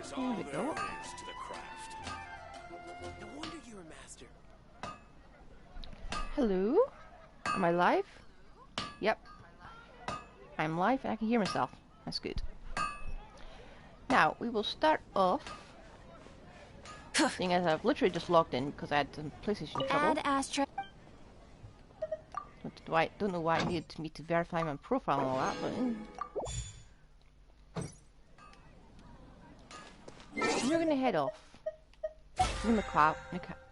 That's There all we there go. is to the craft. No wonder you're a master. Hello? Am I live? Yep. I'm live and I can hear myself. That's good. Now, we will start off. Seeing as I've literally just logged in because I had some PlayStation trouble. Add asterisk. Don't know why I needed me to verify my profile and all that, but we're gonna head off to the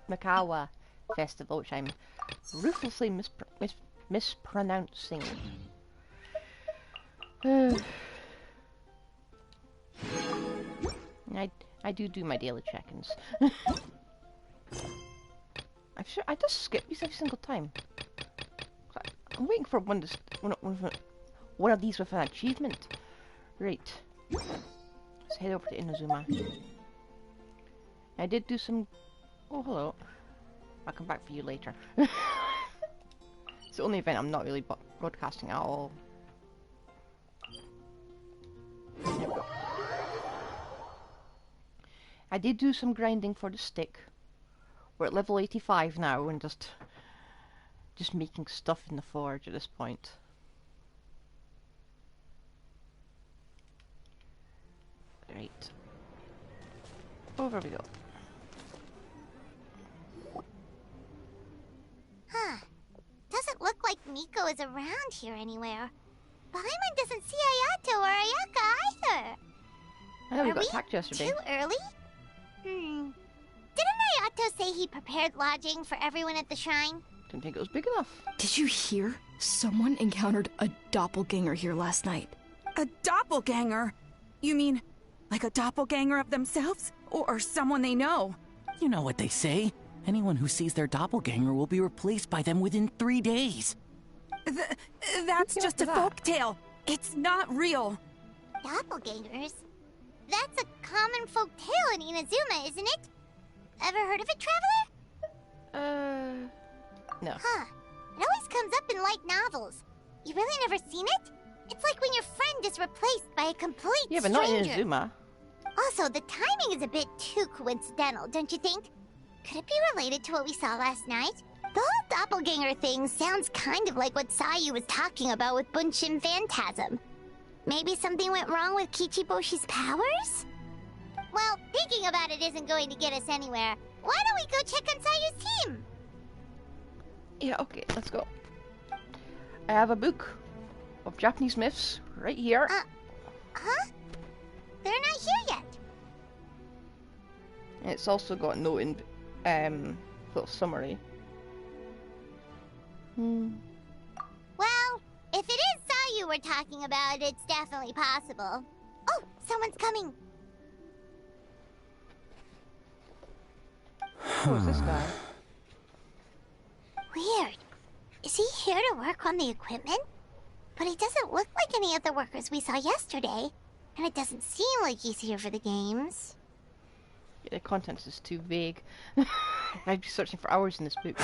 Mikawa festival, which I'm ruthlessly mispronouncing. I do my daily check-ins. I just skip these every single time. I'm waiting for one of these with an achievement. Right. Let's head over to Inazuma. I did do some... Oh, hello. I'll come back for you later. It's the only event I'm not really broadcasting at all. There we go. I did do some grinding for the stick. We're at level 85 now and just making stuff in the forge at this point. Right. Over we go. Huh. Doesn't look like Miko is around here anywhere. Paimon doesn't see Ayato or Ayaka either. I know we Are got we attacked yesterday. too early? Didn't Ayato say he prepared lodging for everyone at the shrine? Didn't think it was big enough. Did you hear? Someone encountered a doppelganger here last night. A doppelganger? You mean like a doppelganger of themselves? Or someone they know? You know what they say. Anyone who sees their doppelganger will be replaced by them within 3 days. That's just a folktale. It's not real. Doppelgangers? That's a common folk tale in Inazuma, isn't it? Ever heard of it, Traveler? No. Huh. It always comes up in light novels. You really never seen it? It's like when your friend is replaced by a complete Yeah, but not in stranger. Inazuma. Also, the timing is a bit too coincidental, don't you think? Could it be related to what we saw last night? The whole doppelganger thing sounds kind of like what Sayu was talking about with Bunshin Phantasm. Maybe something went wrong with Kichiboshi's powers? Well, thinking about it isn't going to get us anywhere. Why don't we go check on Sayu's team? Yeah, okay, let's go. I have a book of Japanese myths right here. Huh? They're not here yet. And it's also got a note in little summary. Well, if it is Sayu we're talking about, it's definitely possible. Oh, someone's coming. Who's this guy? Weird. Is he here to work on the equipment? But he doesn't look like any of the workers we saw yesterday. And it doesn't seem like he's here for the games. Yeah, the contents is too vague. I'd be searching for hours in this book.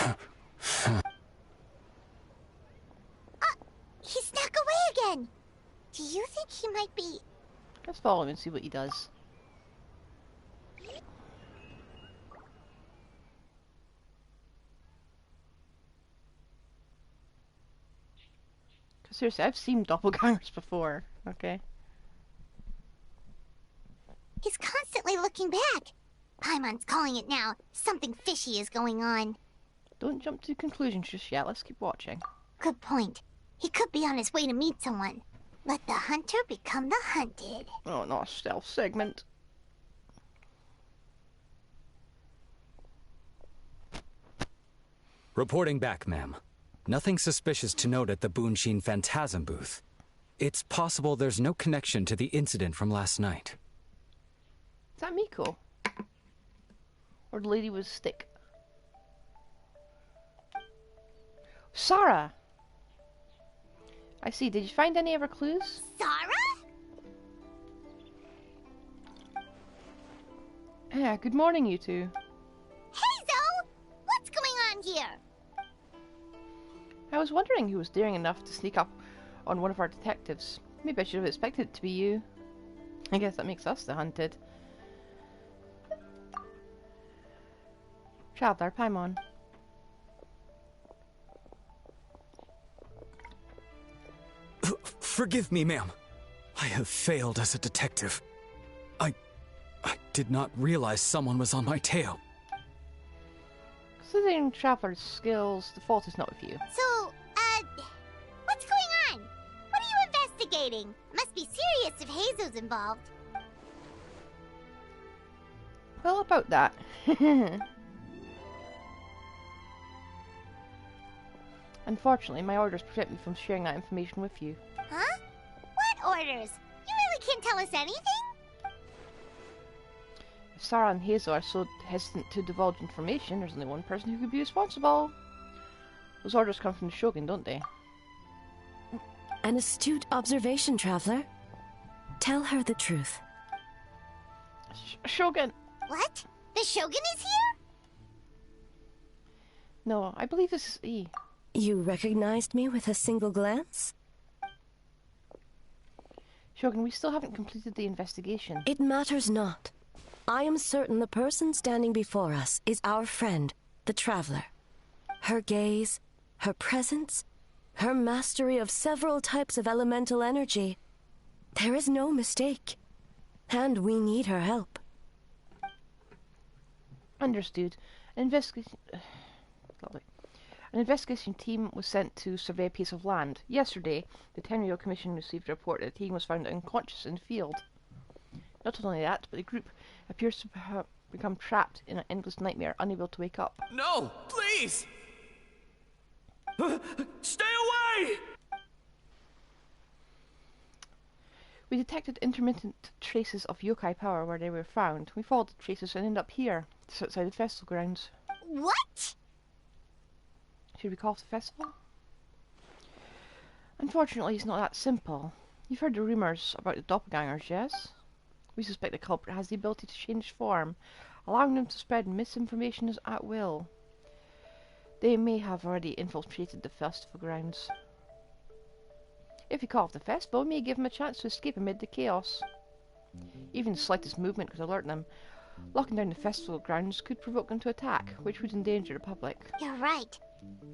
He snuck away again. Do you think he might be... Let's follow him and see what he does. Seriously, I've seen doppelgangers before, okay? He's constantly looking back. Paimon's calling it now. Something fishy is going on. Don't jump to conclusions just yet, let's keep watching. Good point. He could be on his way to meet someone. Let the hunter become the hunted. Oh, not a stealth segment. Reporting back, ma'am. Nothing suspicious to note at the Bunshin Phantasm booth. It's possible there's no connection to the incident from last night. Is that Miko? Or the lady with a stick? Sarah! I see. Did you find any other clues? Sarah? Yeah, good morning, you two. Hey, Zoe! What's going on here? I was wondering who was daring enough to sneak up on one of our detectives. Maybe I should have expected it to be you. I guess that makes us the hunted. Traveler, Paimon. Forgive me, ma'am. I have failed as a detective. I did not realize someone was on my tail. Considering Traveler's skills, the fault is not with you. So, what's going on? What are you investigating? It must be serious if Hazo's involved. Well, about that. Unfortunately, my orders prevent me from sharing that information with you. Huh? What orders? You really can't tell us anything? If Sarah and Hazel are so hesitant to divulge information, there's only one person who could be responsible. Those orders come from the Shogun, don't they? An astute observation, Traveler. Tell her the truth. Shogun! What? The Shogun is here? No, I believe this is E. You recognized me with a single glance? Shogun, we still haven't completed the investigation. It matters not. I am certain the person standing before us is our friend, the Traveler. Her gaze, her presence, her mastery of several types of elemental energy. There is no mistake. And we need her help. Understood. An investigation team was sent to survey a piece of land. Yesterday, the Tenryou Commission received a report that the team was found unconscious in the field. Not only that, but the group appears to have become trapped in an endless nightmare, unable to wake up. No, please! Stay away! We detected intermittent traces of yokai power where they were found. We followed the traces and ended up here, just outside the festival grounds. What? Should we call off the festival? Unfortunately, it's not that simple. You've heard the rumours about the doppelgangers, yes? We suspect the culprit has the ability to change form, allowing them to spread misinformation at will. They may have already infiltrated the festival grounds. If we call off the festival, we may give them a chance to escape amid the chaos. Even the slightest movement could alert them. Locking down the festival grounds could provoke them to attack, which would endanger the public. You're right.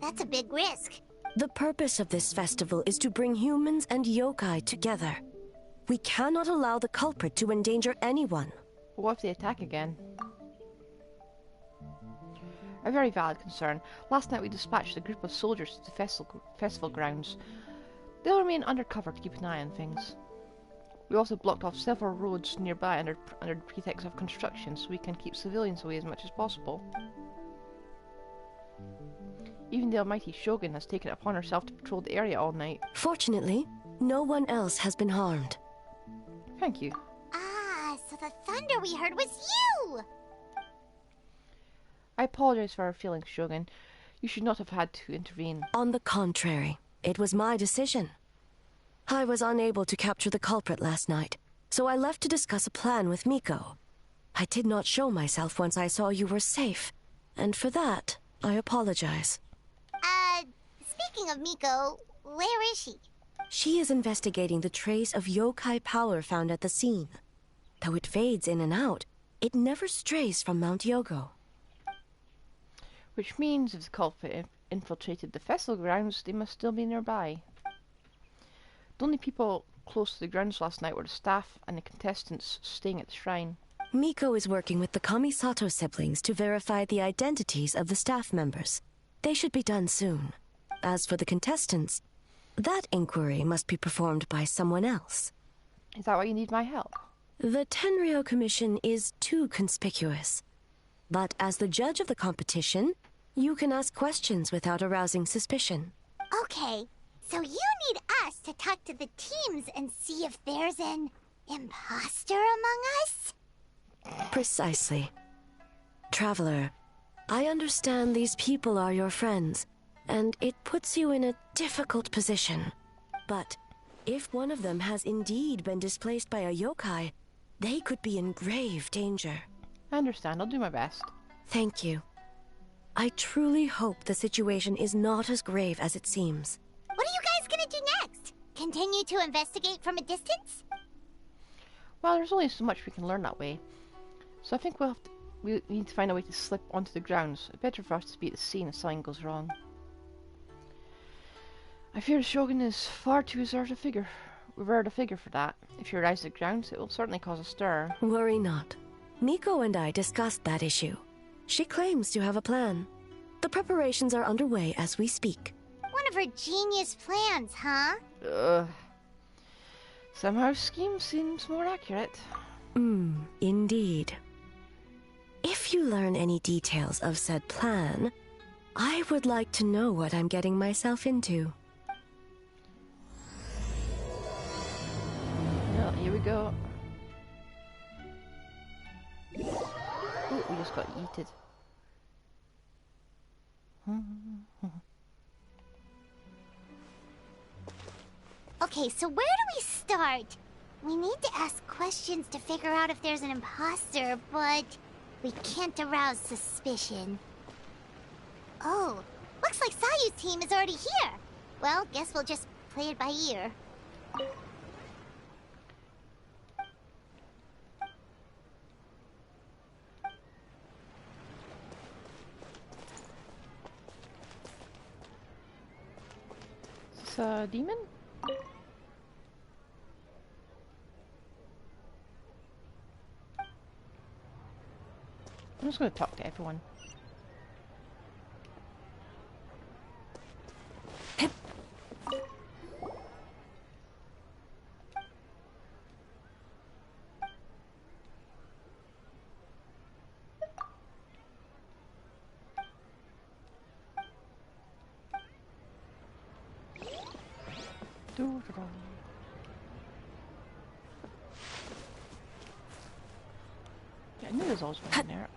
That's a big risk. The purpose of this festival is to bring humans and yokai together. We cannot allow the culprit to endanger anyone. But what if they attack again? A very valid concern. Last night we dispatched a group of soldiers to the festival grounds. They'll remain undercover to keep an eye on things. We also blocked off several roads nearby under the pretext of construction, so we can keep civilians away as much as possible. Even the almighty Shogun has taken it upon herself to patrol the area all night. Fortunately, no one else has been harmed. Thank you. Ah, so the thunder we heard was you! I apologize for our feelings, Shogun. You should not have had to intervene. On the contrary, it was my decision. I was unable to capture the culprit last night, so I left to discuss a plan with Miko. I did not show myself once I saw you were safe, and for that, I apologize. Speaking of Miko, where is she? She is investigating the trace of yokai power found at the scene. Though it fades in and out, it never strays from Mount Yogo. Which means if the culprit infiltrated the festival grounds, they must still be nearby. The only people close to the grounds last night were the staff and the contestants staying at the shrine. Miko is working with the Kamisato siblings to verify the identities of the staff members. They should be done soon. As for the contestants, that inquiry must be performed by someone else. Is that why you need my help? The Tenryou Commission is too conspicuous. But as the judge of the competition, you can ask questions without arousing suspicion. Okay, so you need us to talk to the teams and see if there's an imposter among us? Precisely. Traveler, I understand these people are your friends, and it puts you in a difficult position. But if one of them has indeed been displaced by a yokai, they could be in grave danger. I understand. I'll do my best. Thank you. I truly hope the situation is not as grave as it seems. What are you guys gonna do next? Continue to investigate from a distance? Well, there's only so much we can learn that way. So I think we'll We need to find a way to slip onto the grounds. Better for us to be at the scene if something goes wrong. I fear the Shogun is far too reserved a figure for that. If he arrives at the grounds, it will certainly cause a stir. Worry not. Miko and I discussed that issue. She claims to have a plan. The preparations are underway as we speak. One of her genius plans, huh? Somehow scheme seems more accurate. Indeed. If you learn any details of said plan, I would like to know what I'm getting myself into. Well, here we go. Oh, we just got yeeted. Okay, so where do we start? We need to ask questions to figure out if there's an imposter, but we can't arouse suspicion. Oh, looks like Sayu's team is already here. Well, guess we'll just play it by ear. Is this a demon? I'm just going to talk to everyone. Yeah, I knew there was always one in there.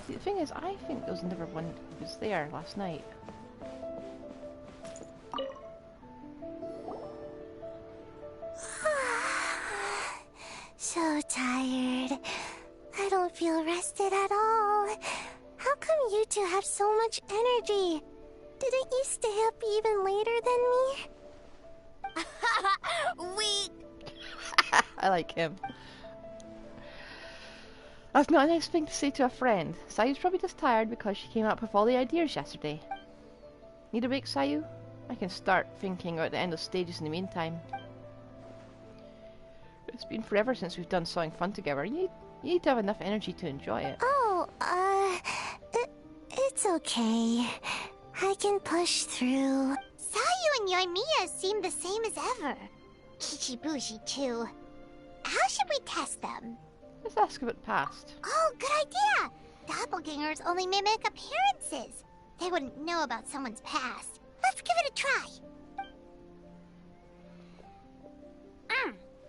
See, the thing is, I think there was never one who was there last night. So tired. I don't feel rested at all. How come you two have so much energy? Didn't you stay up even later than me? Weak. I like him. That's not a nice thing to say to a friend. Sayu's probably just tired because she came up with all the ideas yesterday. Need a break, Sayu? I can start thinking about the end of stages in the meantime. It's been forever since we've done something fun together. You need to have enough energy to enjoy it. Oh, it's okay. I can push through. Sayu and Yoimiya seem the same as ever. Kichibushi too. How should we test them? Let's ask about the past. Oh, good idea! Doppelgangers only mimic appearances. They wouldn't know about someone's past. Let's give it a try.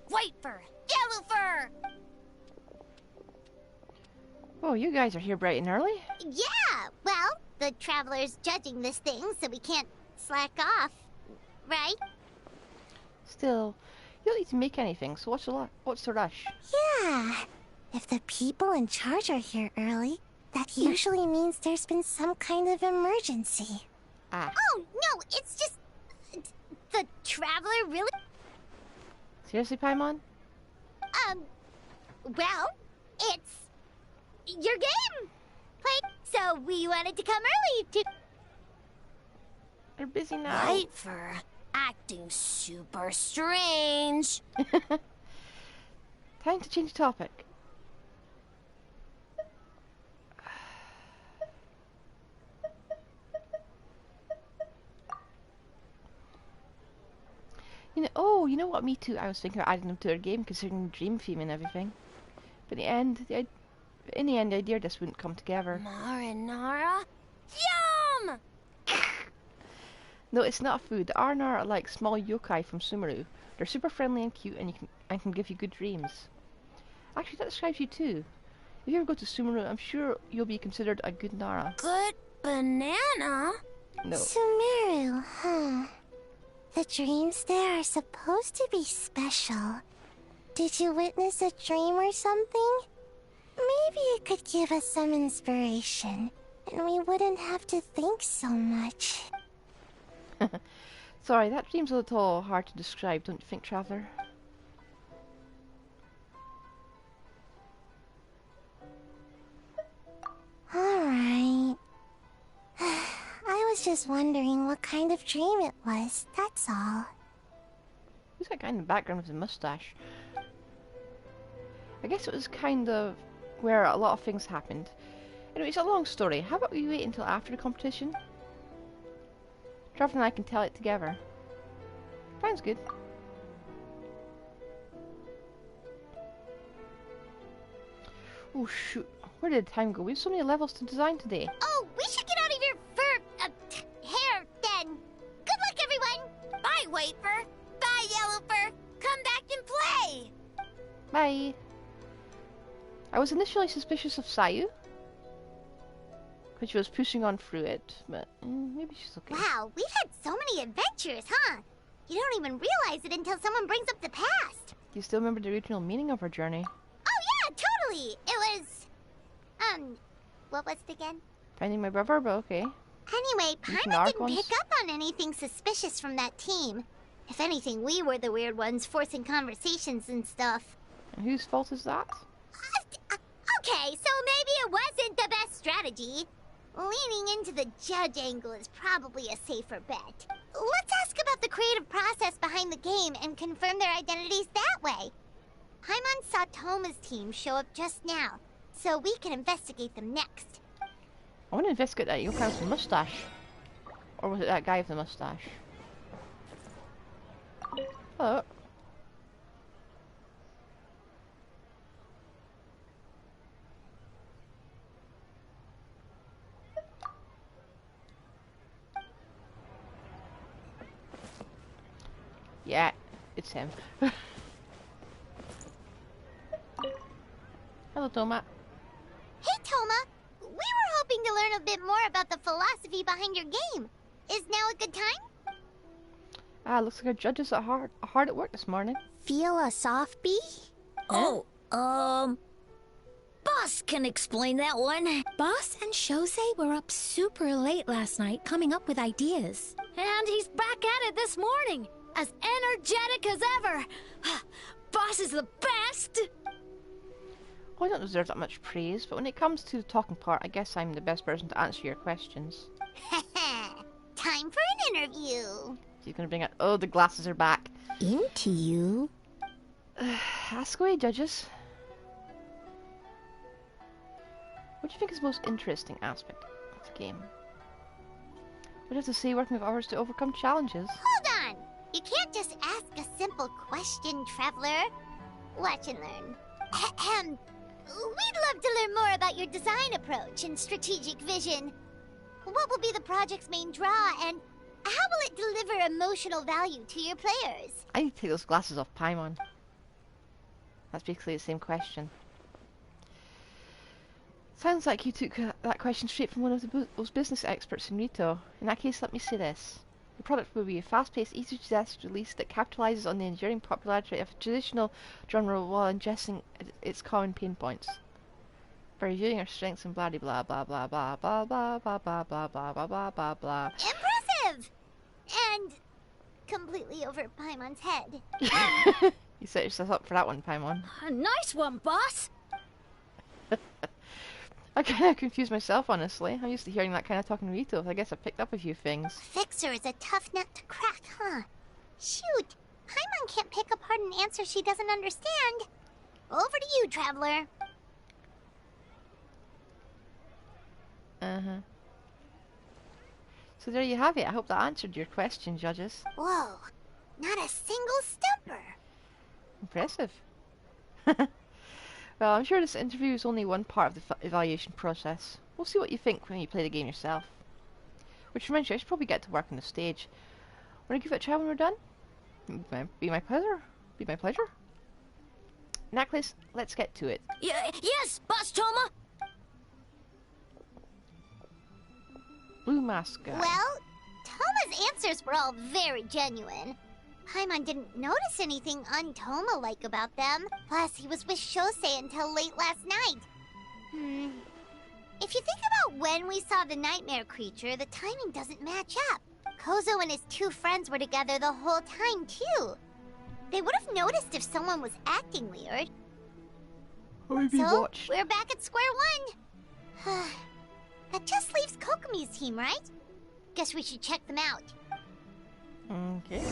White fur! Yellow fur! Oh, you guys are here bright and early? Yeah! Well, the Traveler's judging this thing, so we can't slack off. Right? Still, you don't need to make anything, so what's the rush? Yeah. If the people in charge are here early, that usually means there's been some kind of emergency. Ah. Oh, no, it's just... The Traveler really... Seriously, Paimon? Well, it's... your game! Right? So we wanted to come early to... They're busy now. White fur. Acting super strange. Time to change topic. You know what? Me too. I was thinking of adding them to our game, considering the dream theme and everything. But in the end, the idea just wouldn't come together. Marinara? Yum! No, it's not food. The Arnar are like small yokai from Sumeru. They're super friendly and cute, and can give you good dreams. Actually, that describes you too. If you ever go to Sumeru, I'm sure you'll be considered a good Nara. Good banana? No. Sumeru, huh? The dreams there are supposed to be special. Did you witness a dream or something? Maybe it could give us some inspiration, and we wouldn't have to think so much. Sorry, that seems a little hard to describe, don't you think, Traveller? Alright. I was just wondering what kind of dream it was, that's all. Who's that guy in the background with the mustache? I guess it was kind of where a lot of things happened. Anyway, it's a long story. How about we wait until after the competition? Traveller and I can tell it together. Sounds good. Oh shoot, where did time go? We have so many levels to design today. Oh, we should get out of your hair then. Good luck, everyone. Bye, White Fur. Bye, Yellow Fur. Come back and play. Bye. I was initially suspicious of Sayu, because she was pushing on through it, but maybe she's okay. Wow, we've had so many adventures, huh? You don't even realize it until someone brings up the past. Do you still remember the original meaning of our journey? Oh yeah, totally. It was, what was it again? Finding my brother, but okay. Anyway, Meeting Paimon didn't Archons? pick up on anything suspicious from that team. If anything, we were the weird ones forcing conversations and stuff. And whose fault is that? Okay, so maybe it wasn't the best strategy. Leaning into the judge angle is probably a safer bet. Let's ask about the creative process behind the game and confirm their identities that way. Paimon saw Toma's team show up just now, so we can investigate them next. I want to investigate that young guy with the mustache. Or was it that guy with the mustache? Oh. Yeah, it's him. Hello, Toma. Hey, Toma! We were hoping to learn a bit more about the philosophy behind your game. Is now a good time? Ah, looks like our judges are hard at work this morning. Feel a soft bee? Oh, Boss can explain that one. Boss and Shosei were up super late last night coming up with ideas. And he's back at it this morning, as energetic as ever. Boss is the best! Well, I don't deserve that much praise, but when it comes to the talking part, I guess I'm the best person to answer your questions. Time for an interview. She's gonna bring out. Oh, the glasses are back. Into you? Ask away, judges. What do you think is the most interesting aspect of the game? What do you have to say working with others to overcome challenges? Hold on! You can't just ask a simple question, Traveler. Watch and learn. Ahem. We'd love to learn more about your design approach and strategic vision. What will be the project's main draw, and how will it deliver emotional value to your players? I need to take those glasses off Paimon. That's basically the same question. Sounds like you took that question straight from one of those business experts in Rito. In that case, let me say this. The product will be a fast-paced, easy-to-digest release that capitalizes on the enduring popularity of traditional genre while addressing its common pain points. By reviewing our strengths and blah blah blah blah blah blah blah blah blah blah blah blah blah blah blah. Impressive! And completely over Paimon's head. You set yourself up for that one, Paimon. Nice one, boss! I kind of confused myself, honestly. I'm used to hearing that kind of talk in Rito. I guess I picked up a few things. Fixer is a tough nut to crack, huh? Shoot! Paimon can't pick apart an answer she doesn't understand. Over to you, Traveler. Uh-huh. So there you have it. I hope that answered your question, judges. Whoa, not a single stumper. Impressive. Well, I'm sure this interview is only one part of the evaluation process. We'll see what you think when you play the game yourself. Which reminds you, I should probably get to work on the stage. Want to give it a try when we're done? Be my pleasure. Be my pleasure. In that case, let's get to it. Yes, Boss Toma! Blue mask guy. Well, Toma's answers were all very genuine. Paimon didn't notice anything un-Toma-like about them. Plus, he was with Shosei until late last night. If you think about when we saw the nightmare creature, the timing doesn't match up. Kozo and his two friends were together the whole time, too. They would have noticed if someone was acting weird. So, we're back at square one. That just leaves Kokomi's team, right? Guess we should check them out. Okay.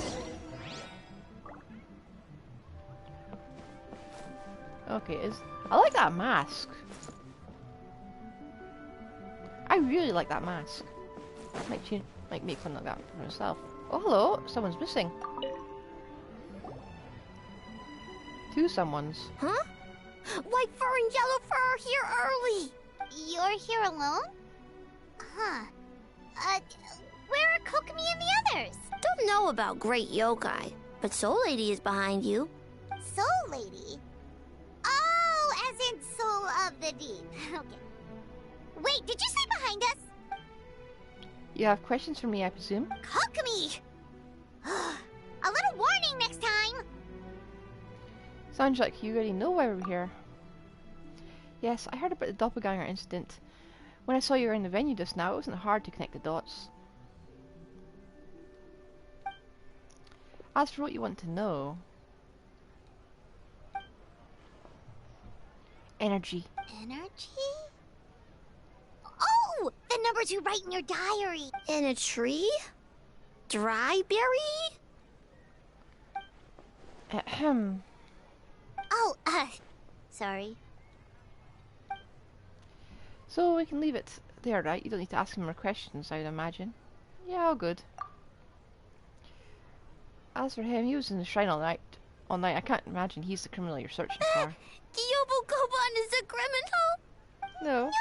Okay, I like that mask. I really like that mask. Might make fun of that for myself. Oh, hello! Someone's missing. Two someones. Huh? White fur and yellow fur are here early! You're here alone? Huh. Where are Kokomi and the others? Don't know about Great Yokai, but Soul Lady is behind you. Soul Lady? Oh, as in Soul of the Deep. Okay. Wait, did you say behind us? You have questions for me, I presume? Kokomi! A little warning next time! Sounds like you already know why we're here. Yes, I heard about the doppelganger incident. When I saw you were in the venue just now, it wasn't hard to connect the dots. As for what you want to know... Energy. Energy? Oh! The numbers you write in your diary! In a tree? Dryberry? Ahem. Oh, sorry. So we can leave it there, right? You don't need to ask him more questions, I would imagine. Yeah, all good. As for him, he was in the shrine all night. I can't imagine he's the criminal you're searching for. Gyobo Koban is a criminal? No. No,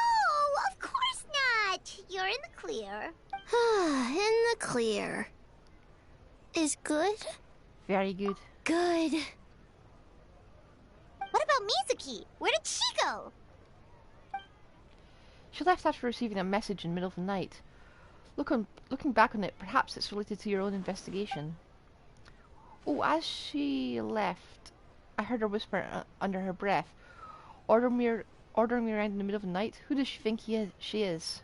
of course not! You're in the clear. In the clear. Is good? Very good. Good. What about Mizuki? Where did she go? She left after receiving a message in the middle of the night. Looking back on it, perhaps it's related to your own investigation. Oh, as she left, I heard her whisper under her breath, ordering me around in the middle of the night. Who does she think she is?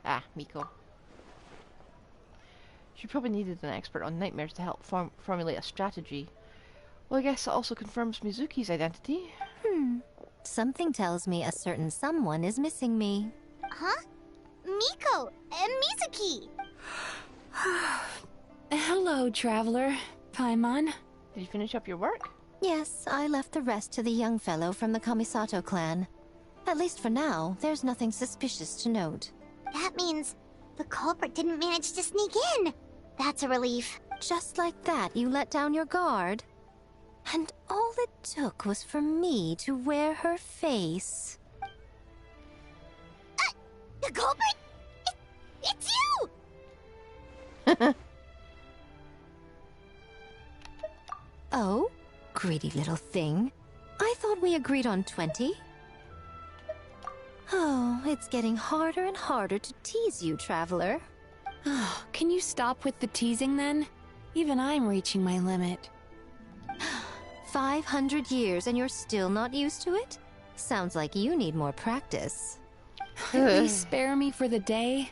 Ah, Miko. She probably needed an expert on nightmares to help formulate a strategy. Well, I guess it also confirms Mizuki's identity. Something tells me a certain someone is missing me. Huh? Miko and Mizuki! Hello, traveler. Paimon. Did you finish up your work? Yes, I left the rest to the young fellow from the Kamisato clan. At least for now, there's nothing suspicious to note. That means the culprit didn't manage to sneak in. That's a relief. Just like that, you let down your guard? And all it took was for me to wear her face. The culprit? It's you! Oh? Greedy little thing. I thought we agreed on 20. Oh, it's getting harder and harder to tease you, traveler. Oh, can you stop with the teasing then? Even I'm reaching my limit. 500 years and you're still not used to it? Sounds like you need more practice. At least spare me for the day.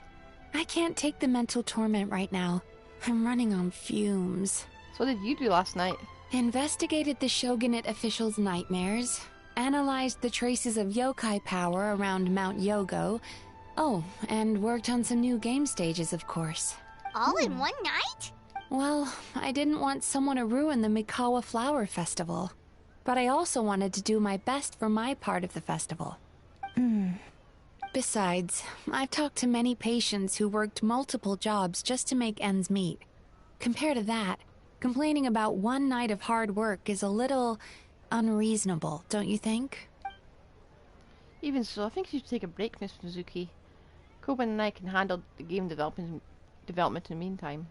I can't take the mental torment right now. I'm running on fumes. So what did you do last night? Investigated the shogunate officials' nightmares, analyzed the traces of yokai power around Mount Yogo. Oh, and worked on some new game stages, of course. All in one night? Well, I didn't want someone to ruin the Mikawa Flower Festival. But I also wanted to do my best for my part of the festival. Besides, I've talked to many patients who worked multiple jobs just to make ends meet. Compared to that, complaining about one night of hard work is a little unreasonable, don't you think? Even so, I think you should take a break, Miss Mizuki. Koban and I can handle the game development in the meantime.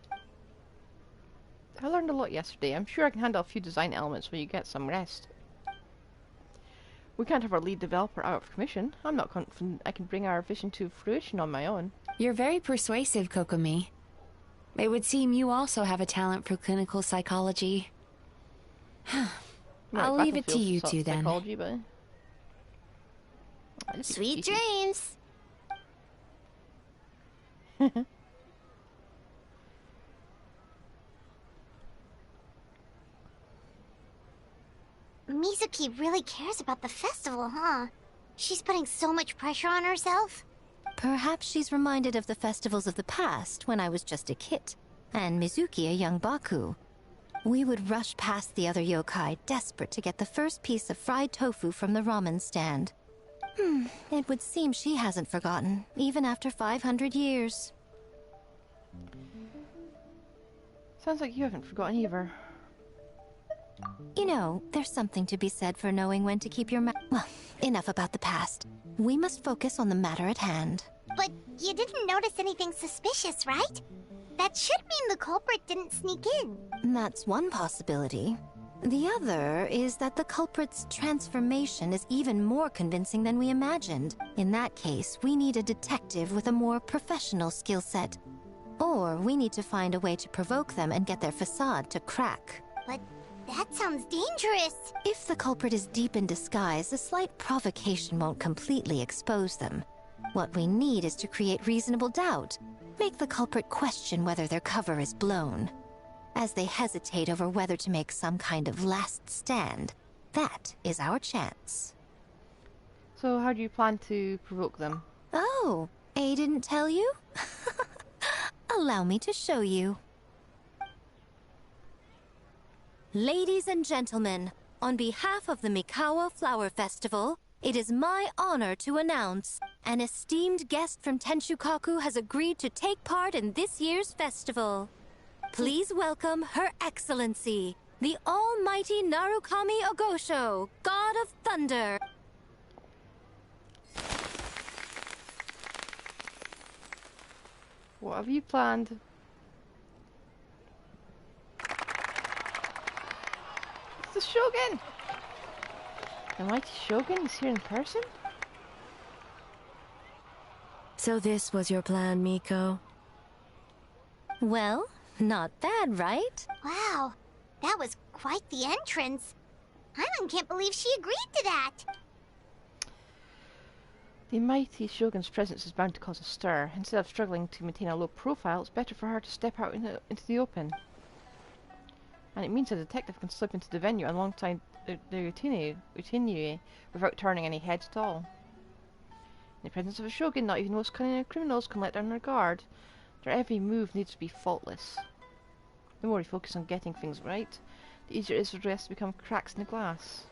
I learned a lot yesterday. I'm sure I can handle a few design elements when you get some rest. We can't have our lead developer out of commission. I'm not confident I can bring our vision to fruition on my own. You're very persuasive, Kokomi. It would seem you also have a talent for clinical psychology. I'll leave it to you two then. But... Sweet dreams! Mizuki really cares about the festival, huh? She's putting so much pressure on herself. Perhaps she's reminded of the festivals of the past when I was just a kid, and Mizuki a young Baku. We would rush past the other yokai, desperate to get the first piece of fried tofu from the ramen stand. It would seem she hasn't forgotten, even after 500 years. Sounds like you haven't forgotten either. You know, there's something to be said for knowing when to keep your mouth. Well, enough about the past. We must focus on the matter at hand. But you didn't notice anything suspicious, right? That should mean the culprit didn't sneak in. That's one possibility. The other is that the culprit's transformation is even more convincing than we imagined. In that case, we need a detective with a more professional skill set. Or we need to find a way to provoke them and get their facade to crack. But that sounds dangerous. If the culprit is deep in disguise, a slight provocation won't completely expose them. What we need is to create reasonable doubt. Make the culprit question whether their cover is blown. As they hesitate over whether to make some kind of last stand, that is our chance. So how do you plan to provoke them? Oh, A didn't tell you? Allow me to show you. Ladies and gentlemen, on behalf of the Mikawa Flower Festival, it is my honor to announce an esteemed guest from Tenshukaku has agreed to take part in this year's festival. Please welcome Her Excellency, the Almighty Narukami Ogosho, God of Thunder. What have you planned? It's the Shogun! The mighty Shogun is here in person? So this was your plan, Miko? Well, not bad, right? Wow, that was quite the entrance. Paimon can't believe she agreed to that. The mighty Shogun's presence is bound to cause a stir. Instead of struggling to maintain a low profile, it's better for her to step out into the open. And it means a detective can slip into the venue alongside the routine without turning any heads at all. In the presence of a shogun, not even the most cunning of criminals can let down their guard. Their every move needs to be faultless. The more we focus on getting things right, the easier it is for the rest to become cracks in the glass.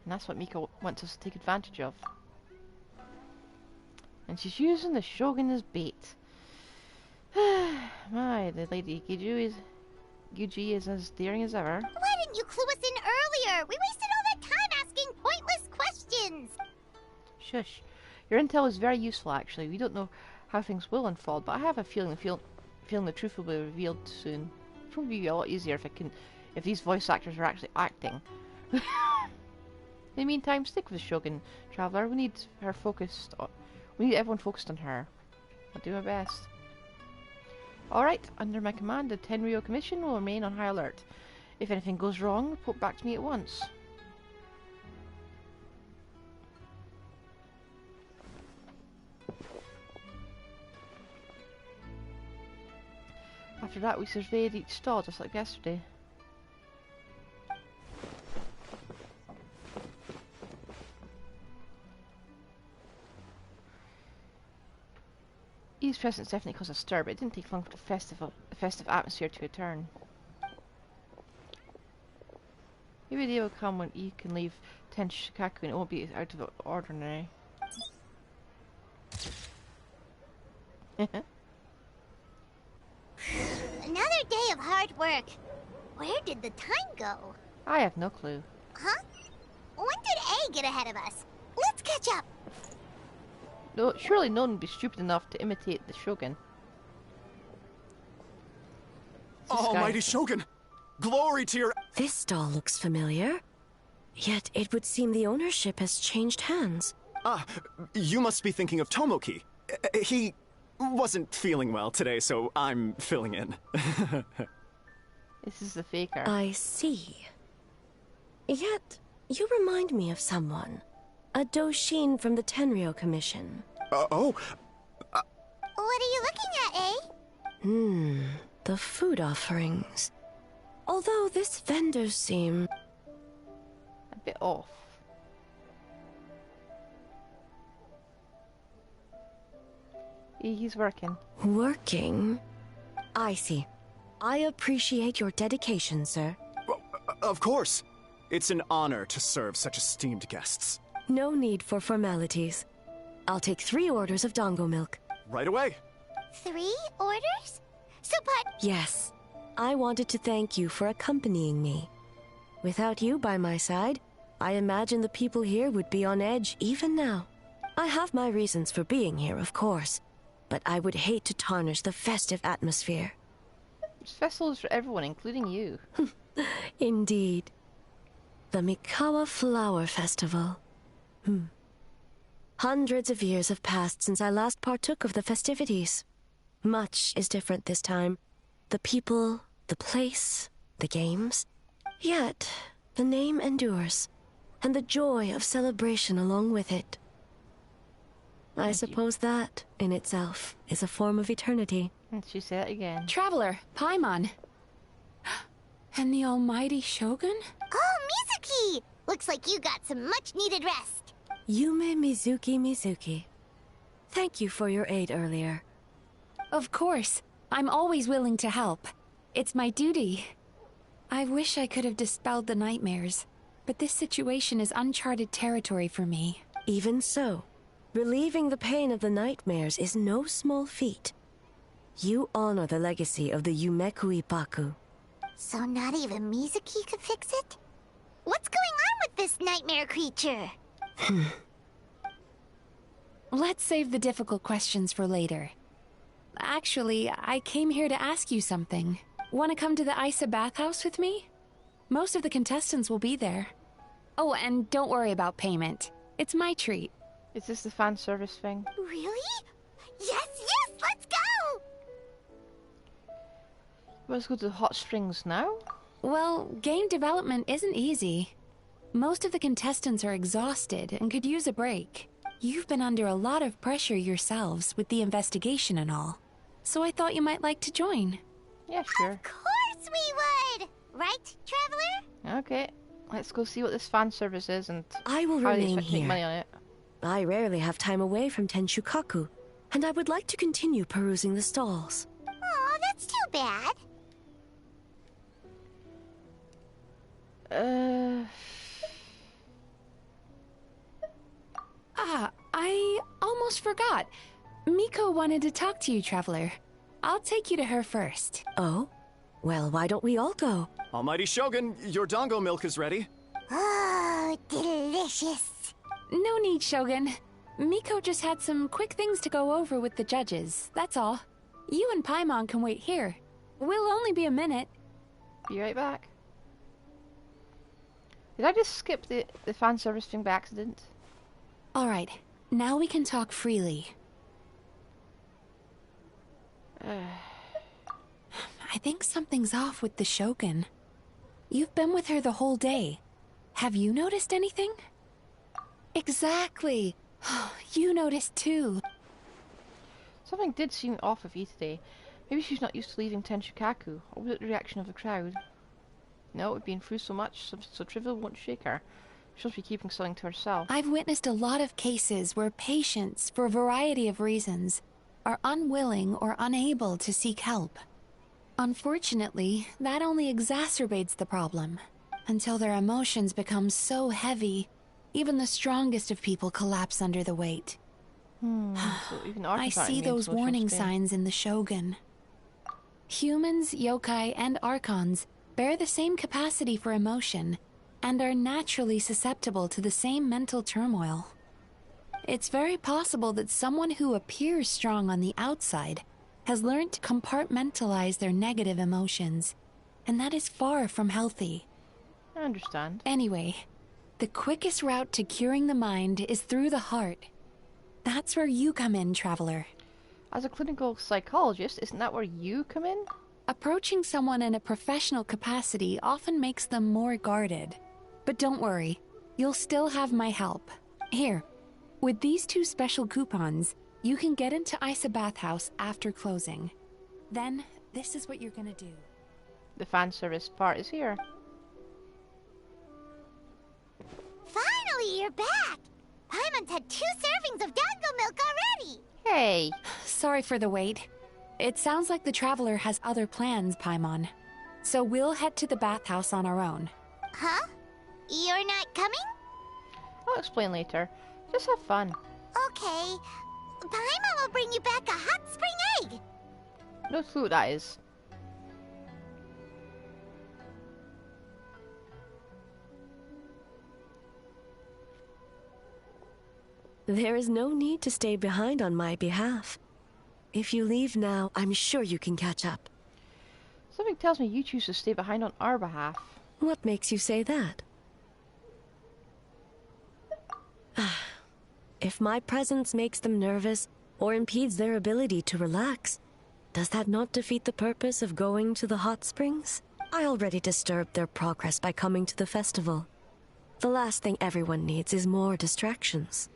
And that's what Mika wants us to take advantage of. And she's using the shogun as bait. My, the lady Guji is as daring as ever. Why didn't you clue us in earlier? We wasted all that time asking pointless questions. Shush. Your intel is very useful, actually. We don't know how things will unfold, but I have a feeling the truth will be revealed soon. It'll probably be a lot easier if these voice actors are actually acting. In the meantime, stick with the Shogun, Traveler. We need everyone focused on her. I'll do my best. Alright, under my command, the Tenryou Commission will remain on high alert. If anything goes wrong, report back to me at once. After that, we surveyed each stall just like yesterday. Eve's presence definitely caused a stir, but it didn't take long for the festive atmosphere to return. Maybe the day will come when Eve can leave Tenshukaku and it won't be out of the ordinary. Another day of hard work. Where did the time go? I have no clue. Huh? When did A get ahead of us? Let's catch up. No, surely no one would be stupid enough to imitate the Shogun. Almighty Shogun! Glory to your... This stall looks familiar. Yet it would seem the ownership has changed hands. Ah, you must be thinking of Tomoki. He wasn't feeling well today, so I'm filling in. This is the faker. I see. Yet, you remind me of someone. A Doshin from the Tenryou Commission. Oh? What are you looking at, eh? The food offerings. Although this vendor seem... A bit off. He's working. Working? I see. I appreciate your dedication, sir. Well, of course. It's an honor to serve such esteemed guests. No need for formalities. I'll take 3 orders of dongo milk. Right away. 3 orders? So, but... Yes. I wanted to thank you for accompanying me. Without you by my side, I imagine the people here would be on edge even now. I have my reasons for being here, of course, but I would hate to tarnish the festive atmosphere. This festival is for everyone, including you. Indeed. The Mikawa Flower Festival. Hundreds of years have passed since I last partook of the festivities. Much is different this time. The people, the place, the games. Yet, the name endures, and the joy of celebration along with it. I suppose that, in itself, is a form of eternity. And she said it again. Traveler, Paimon. And the almighty Shogun? Oh, Mizuki! Looks like you got some much-needed rest. Yume Mizuki. Thank you for your aid earlier. Of course. I'm always willing to help. It's my duty. I wish I could have dispelled the nightmares, but this situation is uncharted territory for me. Even so, relieving the pain of the nightmares is no small feat. You honor the legacy of the Yumeku Ippaku. So not even Mizuki could fix it? What's going on with this nightmare creature? Let's save the difficult questions for later. Actually, I came here to ask you something. Want to come to the Isa bathhouse with me? Most of the contestants will be there. Oh, and don't worry about payment. It's my treat. Is this the fan service thing? Really? Yes, let's go! Let's go to the hot springs now. Well, game development isn't easy. Most of the contestants are exhausted and could use a break. You've been under a lot of pressure yourselves with the investigation and all. So I thought you might like to join. Yeah, sure. Of course we would! Right, Traveler? Okay, let's go see what this fan service is and I will how they remain expect to make here. money on it. I rarely have time away from Tenshukaku, and I would like to continue perusing the stalls. Aw, that's too bad. I almost forgot. Miko wanted to talk to you, Traveler. I'll take you to her first. Oh? Well, why don't we all go? Almighty Shogun, your dongo milk is ready. Oh, delicious. No need, Shogun. Miko just had some quick things to go over with the judges, that's all. You and Paimon can wait here. We'll only be a minute. Be right back. Did I just skip the fan service thing by accident? Alright, now we can talk freely. I think something's off with the Shogun. You've been with her the whole day. Have you noticed anything? Exactly. You noticed too. Something did seem off with you today. Maybe she's not used to leaving Tenshukaku. Or was it the reaction of the crowd? No, we've been through so much, so trivial won't shake her. She'll be keeping something to herself. I've witnessed a lot of cases where patients, for a variety of reasons, are unwilling or unable to seek help. Unfortunately, that only exacerbates the problem. Until their emotions become so heavy, even the strongest of people collapse under the weight. So even I see those warning signs in the Shogun. Humans, yokai, and archons bear the same capacity for emotion, and are naturally susceptible to the same mental turmoil. It's very possible that someone who appears strong on the outside has learned to compartmentalize their negative emotions, and that is far from healthy. I understand. Anyway, the quickest route to curing the mind is through the heart. That's where you come in, Traveler. As a clinical psychologist, isn't that where you come in? Approaching someone in a professional capacity often makes them more guarded. But don't worry, you'll still have my help. Here, with these 2 special coupons, you can get into Isa Bathhouse after closing. Then, this is what you're gonna do. The fan service part is here. you're back. Paimon's had 2 servings of dango milk already. Hey. Sorry for the wait. It sounds like the Traveler has other plans, Paimon. So we'll head to the bathhouse on our own. Huh? You're not coming? I'll explain later. Just have fun. Okay. Paimon will bring you back a hot spring egg. No clue what that is. There is no need to stay behind on my behalf. If you leave now, I'm sure you can catch up. Something tells me you choose to stay behind on our behalf. What makes you say that? If my presence makes them nervous or impedes their ability to relax, does that not defeat the purpose of going to the hot springs? I already disturbed their progress by coming to the festival. The last thing everyone needs is more distractions.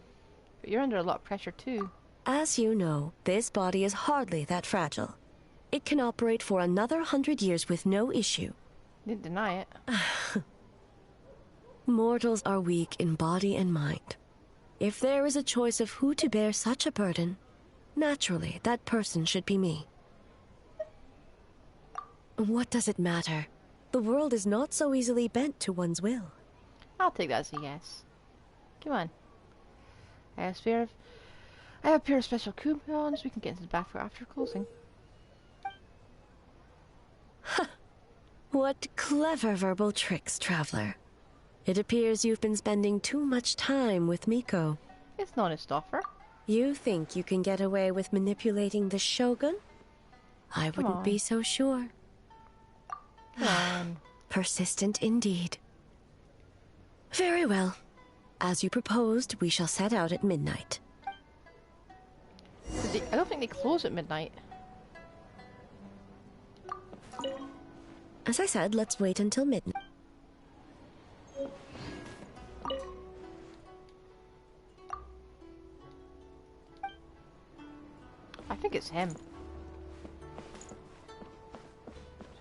But you're under a lot of pressure too. As you know, this body is hardly that fragile. It can operate for another 100 years with no issue. Didn't deny it. Mortals are weak in body and mind. If there is a choice of who to bear such a burden, naturally that person should be me. What does it matter? The world is not so easily bent to one's will. I'll take that as a yes. Come on. I have a pair of special coupons. We can get into the bath after closing. What clever verbal tricks, Traveler. It appears you've been spending too much time with Miko. It's an honest offer. You think you can get away with manipulating the Shogun? I wouldn't be so sure. Come on. Persistent indeed. Very well. As you proposed, we shall set out at midnight. I don't think they close at midnight. As I said, let's wait until midnight. I think it's him. Is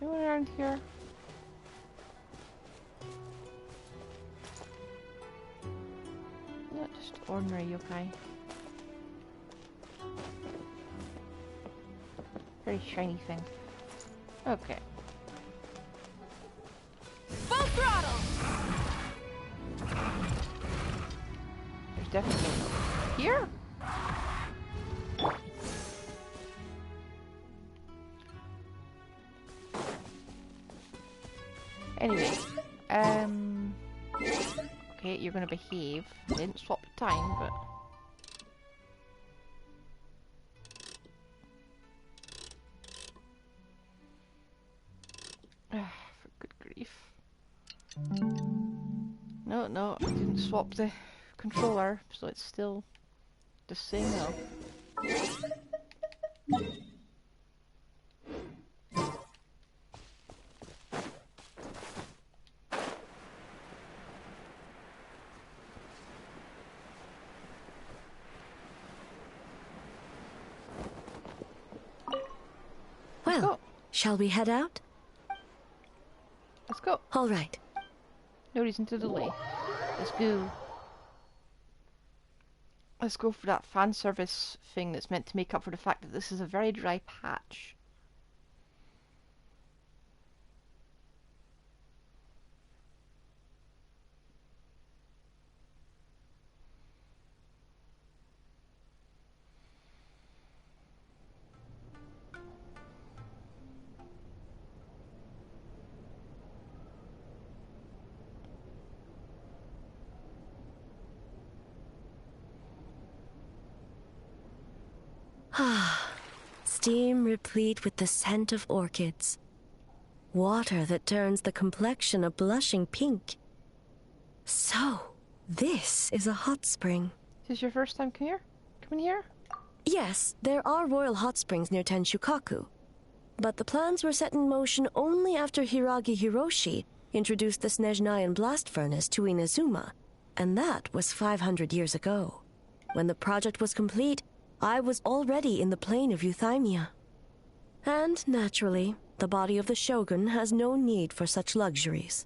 anyone around here? Not just ordinary yokai. Very shiny thing. Okay. Full throttle! There's definitely here. Anyway, okay, you're gonna behave. I didn't swap the time, but for good grief. No, I didn't swap the controller, so it's still the same now. Well, shall we head out? Let's go. All right. No reason to delay. Let's go. Let's go for that fan service thing that's meant to make up for the fact that this is a very dry patch. Steam replete with the scent of orchids. Water that turns the complexion a blushing pink. So, this is a hot spring. Is this your first time coming here? Yes, there are royal hot springs near Tenshukaku. But the plans were set in motion only after Hiragi Hiroshi introduced the Snezhnayan blast furnace to Inazuma, and that was 500 years ago. When the project was complete, I was already in the plain of Euthymia. And, naturally, the body of the Shogun has no need for such luxuries.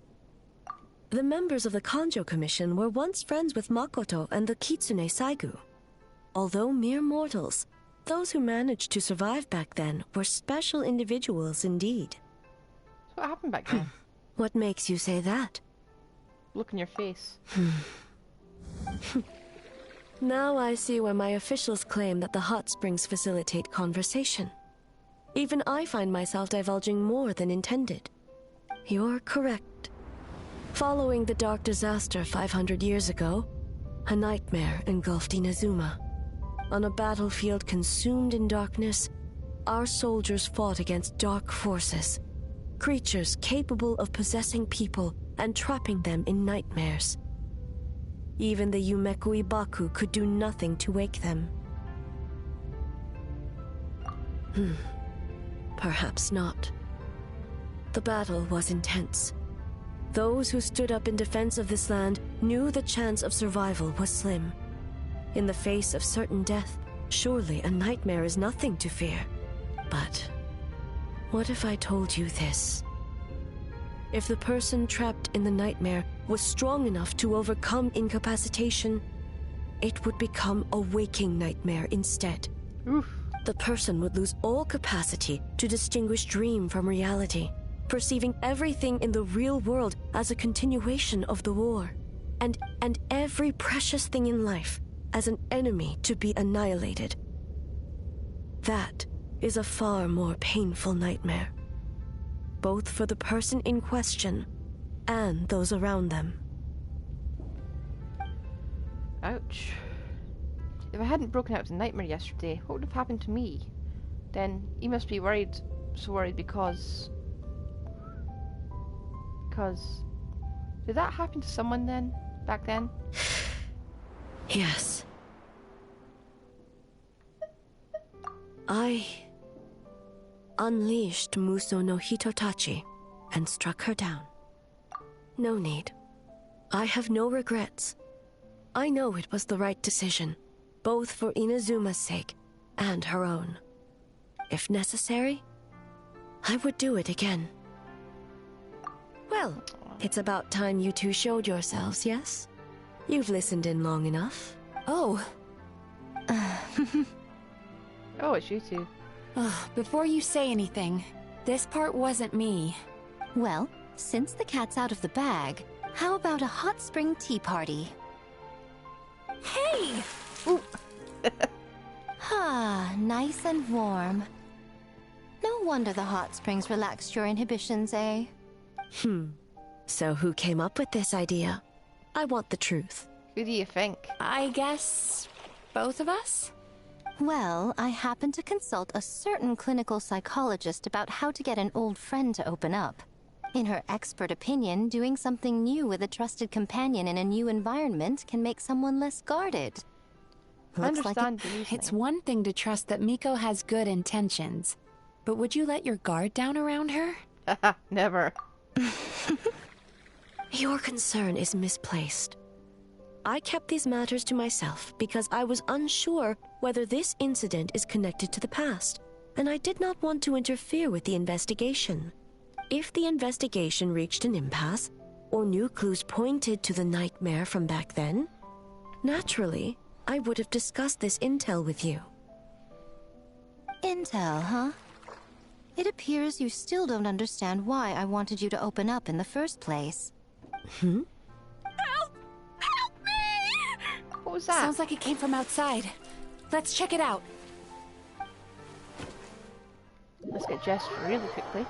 The members of the Kanjo Commission were once friends with Makoto and the Kitsune Saigu. Although mere mortals, those who managed to survive back then were special individuals indeed. So what happened back then? What makes you say that? Look in your face. Now I see why my officials claim that the hot springs facilitate conversation. Even I find myself divulging more than intended. You're correct. Following the dark disaster 500 years ago, a nightmare engulfed Inazuma. On a battlefield consumed in darkness, our soldiers fought against dark forces, creatures capable of possessing people and trapping them in nightmares. Even the Yumeku Ibaku could do nothing to wake them. Perhaps not. The battle was intense. Those who stood up in defense of this land knew the chance of survival was slim. In the face of certain death, surely a nightmare is nothing to fear. But what if I told you this? If the person trapped in the nightmare was strong enough to overcome incapacitation, it would become a waking nightmare instead. Oof. The person would lose all capacity to distinguish dream from reality, perceiving everything in the real world as a continuation of the war, and every precious thing in life as an enemy to be annihilated. That is a far more painful nightmare, both for the person in question and those around them. Ouch. If I hadn't broken out of the nightmare yesterday, what would have happened to me? Then he must be worried, so worried because... Did that happen to someone then? Back then? Yes. I unleashed Muso no Hitotachi and struck her down. No need. I have no regrets. I know it was the right decision, both for Inazuma's sake and her own. If necessary, I would do it again. Well, it's about time you two showed yourselves, yes? You've listened in long enough. Oh. Oh, it's you two. Before you say anything, this part wasn't me. Well, since the cat's out of the bag, how about a hot spring tea party? Hey! Ah, nice and warm. No wonder the hot springs relaxed your inhibitions, eh? So who came up with this idea? I want the truth. Who do you think? I guess... both of us? Well, I happened to consult a certain clinical psychologist about how to get an old friend to open up. In her expert opinion, doing something new with a trusted companion in a new environment can make someone less guarded. Looks like it's one thing to trust that Miko has good intentions, but would you let your guard down around her? Never. Your concern is misplaced. I kept these matters to myself because I was unsure whether this incident is connected to the past, and I did not want to interfere with the investigation. If the investigation reached an impasse, or new clues pointed to the nightmare from back then, naturally, I would have discussed this intel with you. Intel, huh? It appears you still don't understand why I wanted you to open up in the first place. Help! Help me! What was that? Sounds like it came from outside. Let's check it out. Let's get Jess really quickly.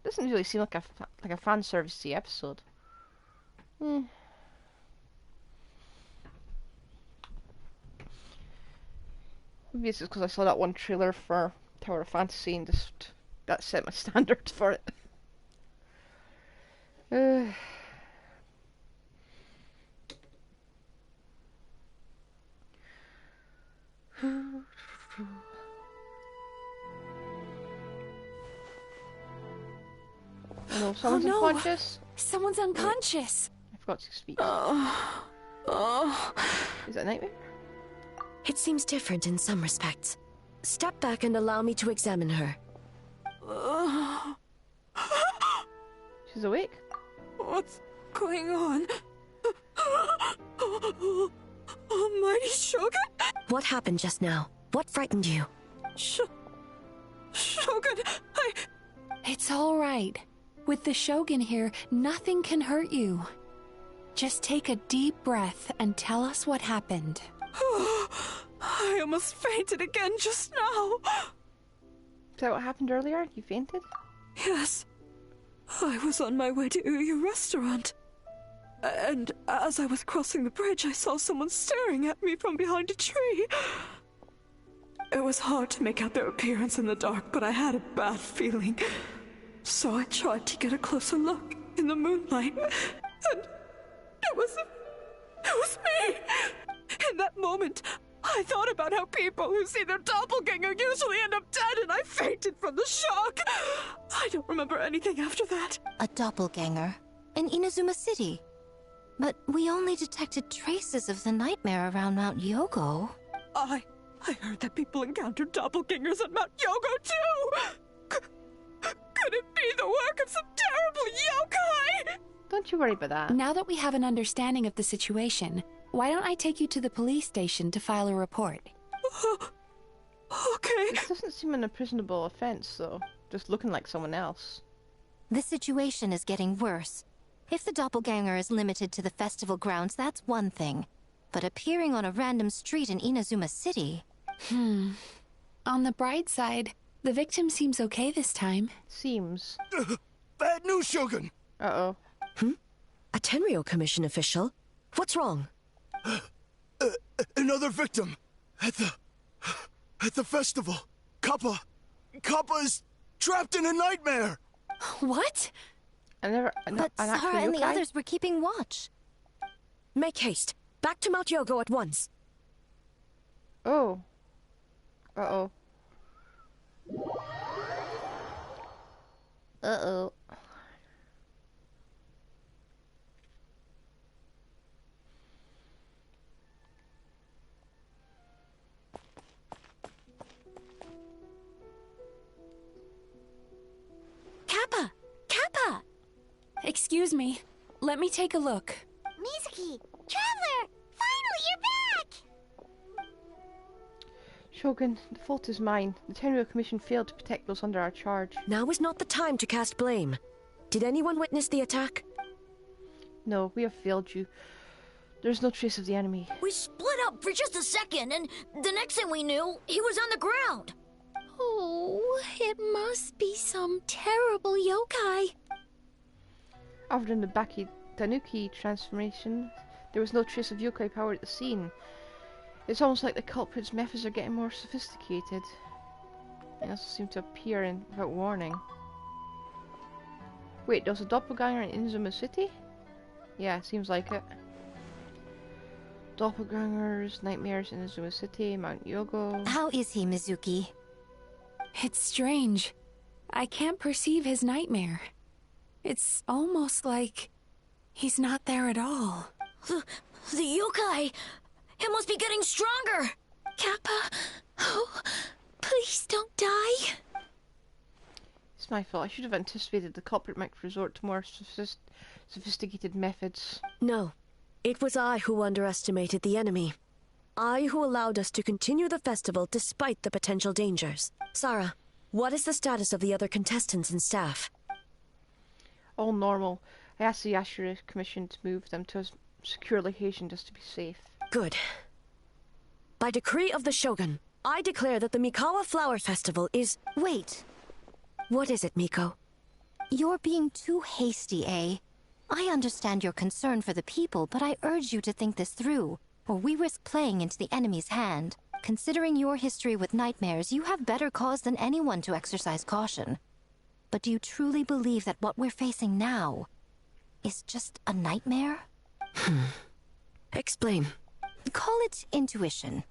Doesn't really seem like a fan servicey episode. Maybe it's just because I saw that one trailer for Tower of Fantasy and just that set my standards for it. No, someone's unconscious. Someone's unconscious. I forgot to speak. Is that a nightmare? It seems different in some respects. Step back and allow me to examine her. She's awake. What's going on? Almighty Shogun? What happened just now? What frightened you? Shogun, It's all right. With the Shogun here, nothing can hurt you. Just take a deep breath and tell us what happened. I almost fainted again just now. Is that what happened earlier? You fainted? Yes. I was on my way to your restaurant. And as I was crossing the bridge, I saw someone staring at me from behind a tree. It was hard to make out their appearance in the dark, but I had a bad feeling. So I tried to get a closer look in the moonlight. And it was me! In that moment, I thought about how people who see their doppelganger usually end up dead, and I fainted from the shock. I don't remember anything after that. A doppelganger? In Inazuma City? But we only detected traces of the nightmare around Mount Yogo. I heard that people encountered doppelgangers at Mount Yogo, too! Could it be the work of some terrible yokai? Don't you worry about that. Now that we have an understanding of the situation, why don't I take you to the police station to file a report? Okay. This doesn't seem an imprisonable offense, though. Just looking like someone else. The situation is getting worse. If the doppelganger is limited to the festival grounds, that's one thing. But appearing on a random street in Inazuma City... On the bright side, the victim seems okay this time. Seems. Bad news, Shogun! Uh-oh. A Tenryo Commission official? What's wrong? Another victim! At the festival! Kappa is trapped in a nightmare! What? But Sara and the others were keeping watch. Make haste. Back to Mount Yogo at once. Oh. Uh-oh. Uh-oh. Kappa! Kappa! Excuse me. Let me take a look. Mizuki! Traveler! Finally, you're back! Shogun, the fault is mine. The Tenryo Commission failed to protect those under our charge. Now is not the time to cast blame. Did anyone witness the attack? No, we have failed you. There's no trace of the enemy. We split up for just a second, and the next thing we knew, he was on the ground. Oh, it must be some terrible yokai. Other than the Baki Tanuki transformation, there was no trace of yokai power at the scene. It's almost like the culprit's methods are getting more sophisticated. They also seem to appear without warning. Wait, there was a doppelganger in Inazuma City? Yeah, seems like it. Doppelgangers, nightmares in Inazuma City, Mount Yogo. How is he, Mizuki? It's strange. I can't perceive his nightmare. It's almost like he's not there at all. The yokai! It must be getting stronger! Kappa, oh, please don't die. It's my fault. I should have anticipated the culprit might resort to more sophisticated methods. No. It was I who underestimated the enemy. I who allowed us to continue the festival despite the potential dangers. Sara, what is the status of the other contestants and staff? All normal. I asked the AR60 Commission to move them to a secure location just to be safe. Good. By decree of the Shogun, I declare that the Mikawa Flower Festival is... Wait. What is it, Miko? You're being too hasty, eh? I understand your concern for the people, but I urge you to think this through, or we risk playing into the enemy's hand. Considering your history with nightmares, you have better cause than anyone to exercise caution. But do you truly believe that what we're facing now is just a nightmare? Explain. Call it intuition.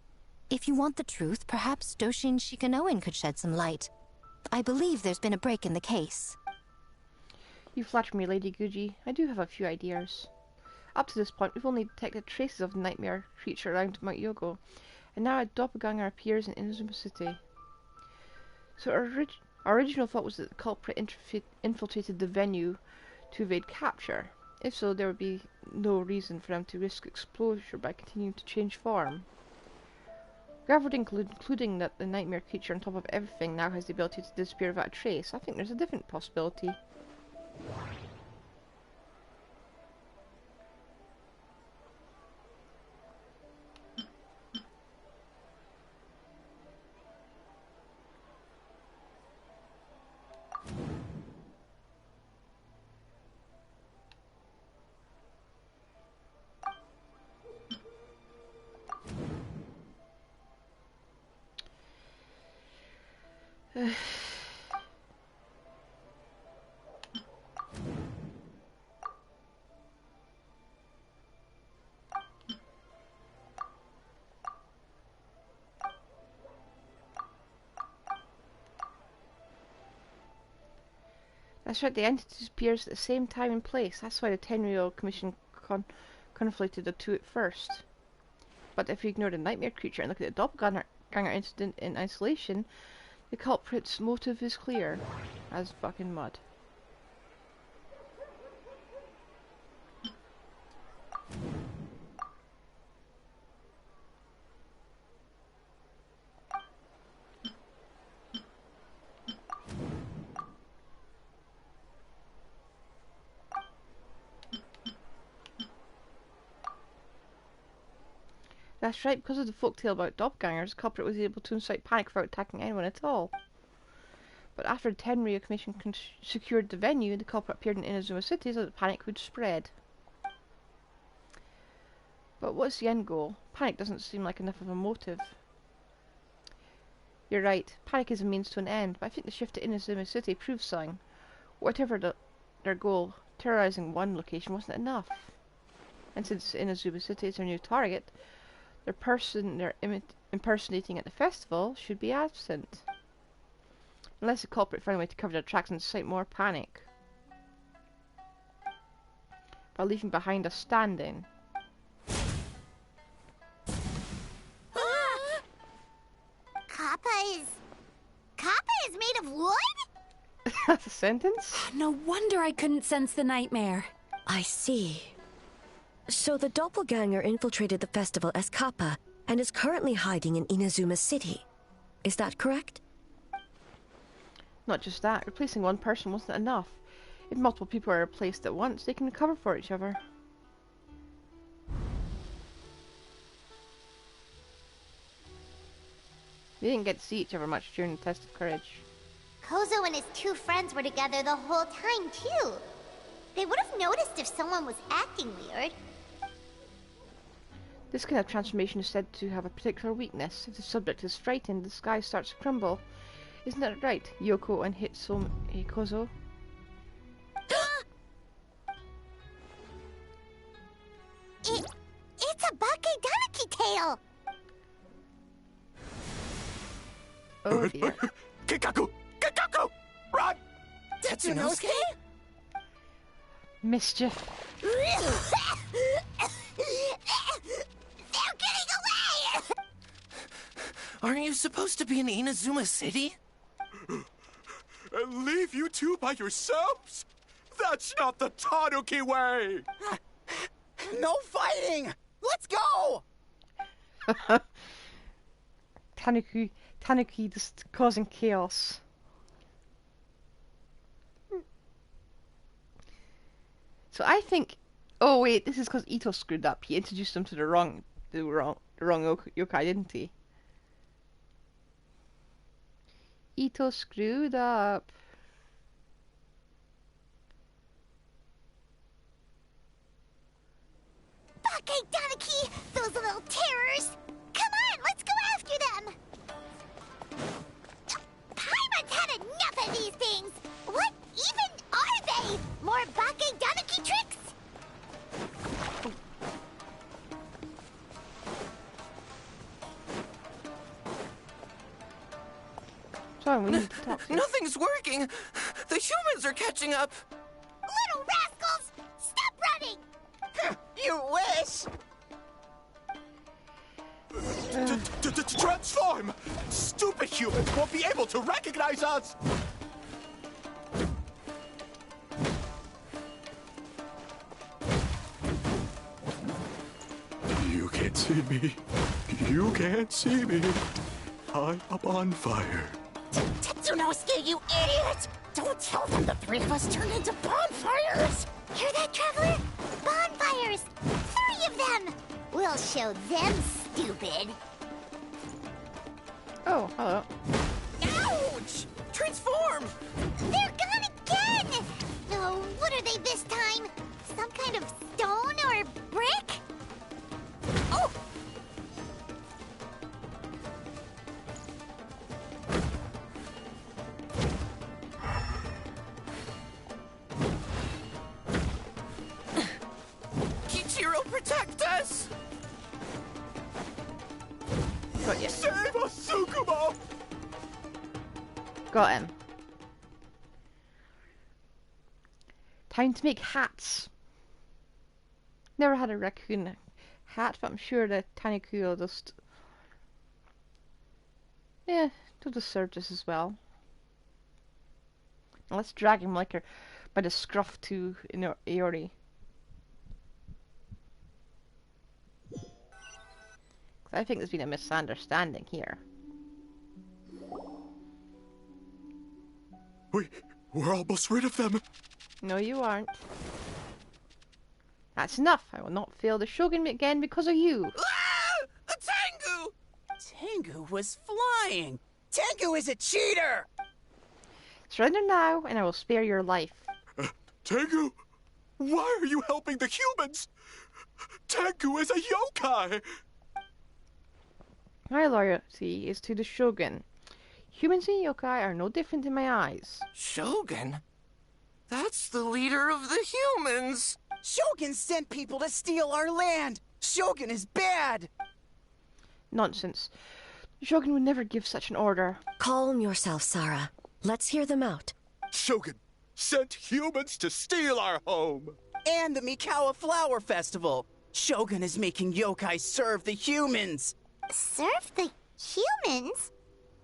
If you want the truth, perhaps Doshin Shikanoin could shed some light. I believe there's been a break in the case. You flatter me, Lady Guji. I do have a few ideas. Up to this point, we've only detected traces of the nightmare creature around Mount Yogo, and now a doppelganger appears in Inazuma City. So our original thought was that the culprit infiltrated the venue to evade capture. If so, there would be no reason for them to risk exposure by continuing to change form. Gathered including that the nightmare creature on top of everything now has the ability to disappear without a trace, I think there's a different possibility. That's right, the entity appears at the same time and place. That's why the 10-year-old commission conflated the two at first. But if you ignore the nightmare creature and look at the doppelganger incident in isolation, the culprit's motive is clear as fucking mud. That's right, because of the folktale about doppelgangers, the culprit was able to incite panic without attacking anyone at all. But after the Tenryou Commission secured the venue, the culprit appeared in Inazuma City so that panic would spread. But what's the end goal? Panic doesn't seem like enough of a motive. You're right, panic is a means to an end, but I think the shift to Inazuma City proves something. Whatever their goal, terrorizing one location wasn't enough. And since Inazuma City is their new target, the person they're impersonating at the festival should be absent. Unless the culprit found a way to cover their tracks and incite more panic. By leaving behind a stand-in. Kappa is made of wood? That's a sentence? No wonder I couldn't sense the nightmare. I see. So the doppelganger infiltrated the festival as Kappa and is currently hiding in Inazuma City. Is that correct? Not just that, replacing one person wasn't enough. If multiple people are replaced at once, they can cover for each other. They didn't get to see each other much during the test of courage. Kozo and his two friends were together the whole time, too. They would have noticed if someone was acting weird. This kind of transformation is said to have a particular weakness. If the subject is frightened, the sky starts to crumble. Isn't that right, Yoko and Hitsume Kozo? It's a Bakedanaki tail! Oh dear. Kikaku! Kikaku! Run! Tetsunosuke? Mischief. They're getting away! Aren't you supposed to be in Inazuma City? And leave you two by yourselves? That's not the Tanuki way! No fighting! Let's go! Tanuki just causing chaos. So I think... Oh wait, this is because Ito screwed up. He introduced them to the wrong yokai, didn't he? Ito screwed up. Bakedanaki! Those little terrors! Come on, let's go after them! Paimon's had enough of these things! What even are they? More Bakedanaki tricks? Sorry, we need to talk. Nothing's working! The humans are catching up! Little rascals! Stop running! You wish! Transform! Stupid humans won't be able to recognize us! You can't see me. You can't see me. I'm up on fire. Tetsunosuke, you idiot! Don't tell them the three of us turned into bonfires! Hear that, Traveler? Bonfires! 3 of them! We'll show them, stupid. Oh, hello. Ouch! Transform! They're gone again! Oh, what are they this time? Some kind of stone or brick? Oh! Kichiro, protect us! Got you. Save us, Tsukumo! Got him. Time to make hats. Never had a raccoon hat, but I'm sure the Taniku will just... yeah, they'll just serve just as well. Now let's drag him like her by the scruff to Aori. I think there's been a misunderstanding here. We're almost rid of them. No, you aren't. That's enough. I will not fail the Shogun again because of you. Ah! A Tengu! Tengu was flying! Tengu is a cheater! Surrender now, and I will spare your life. Tengu? Why are you helping the humans? Tengu is a yokai! My loyalty is to the Shogun. Humans and yokai are no different in my eyes. Shogun? That's the leader of the humans! Shogun sent people to steal our land! Shogun is bad! Nonsense. The Shogun would never give such an order. Calm yourself, Sarah. Let's hear them out. Shogun sent humans to steal our home! And the Mikawa Flower Festival! Shogun is making yokai serve the humans! Serve the humans?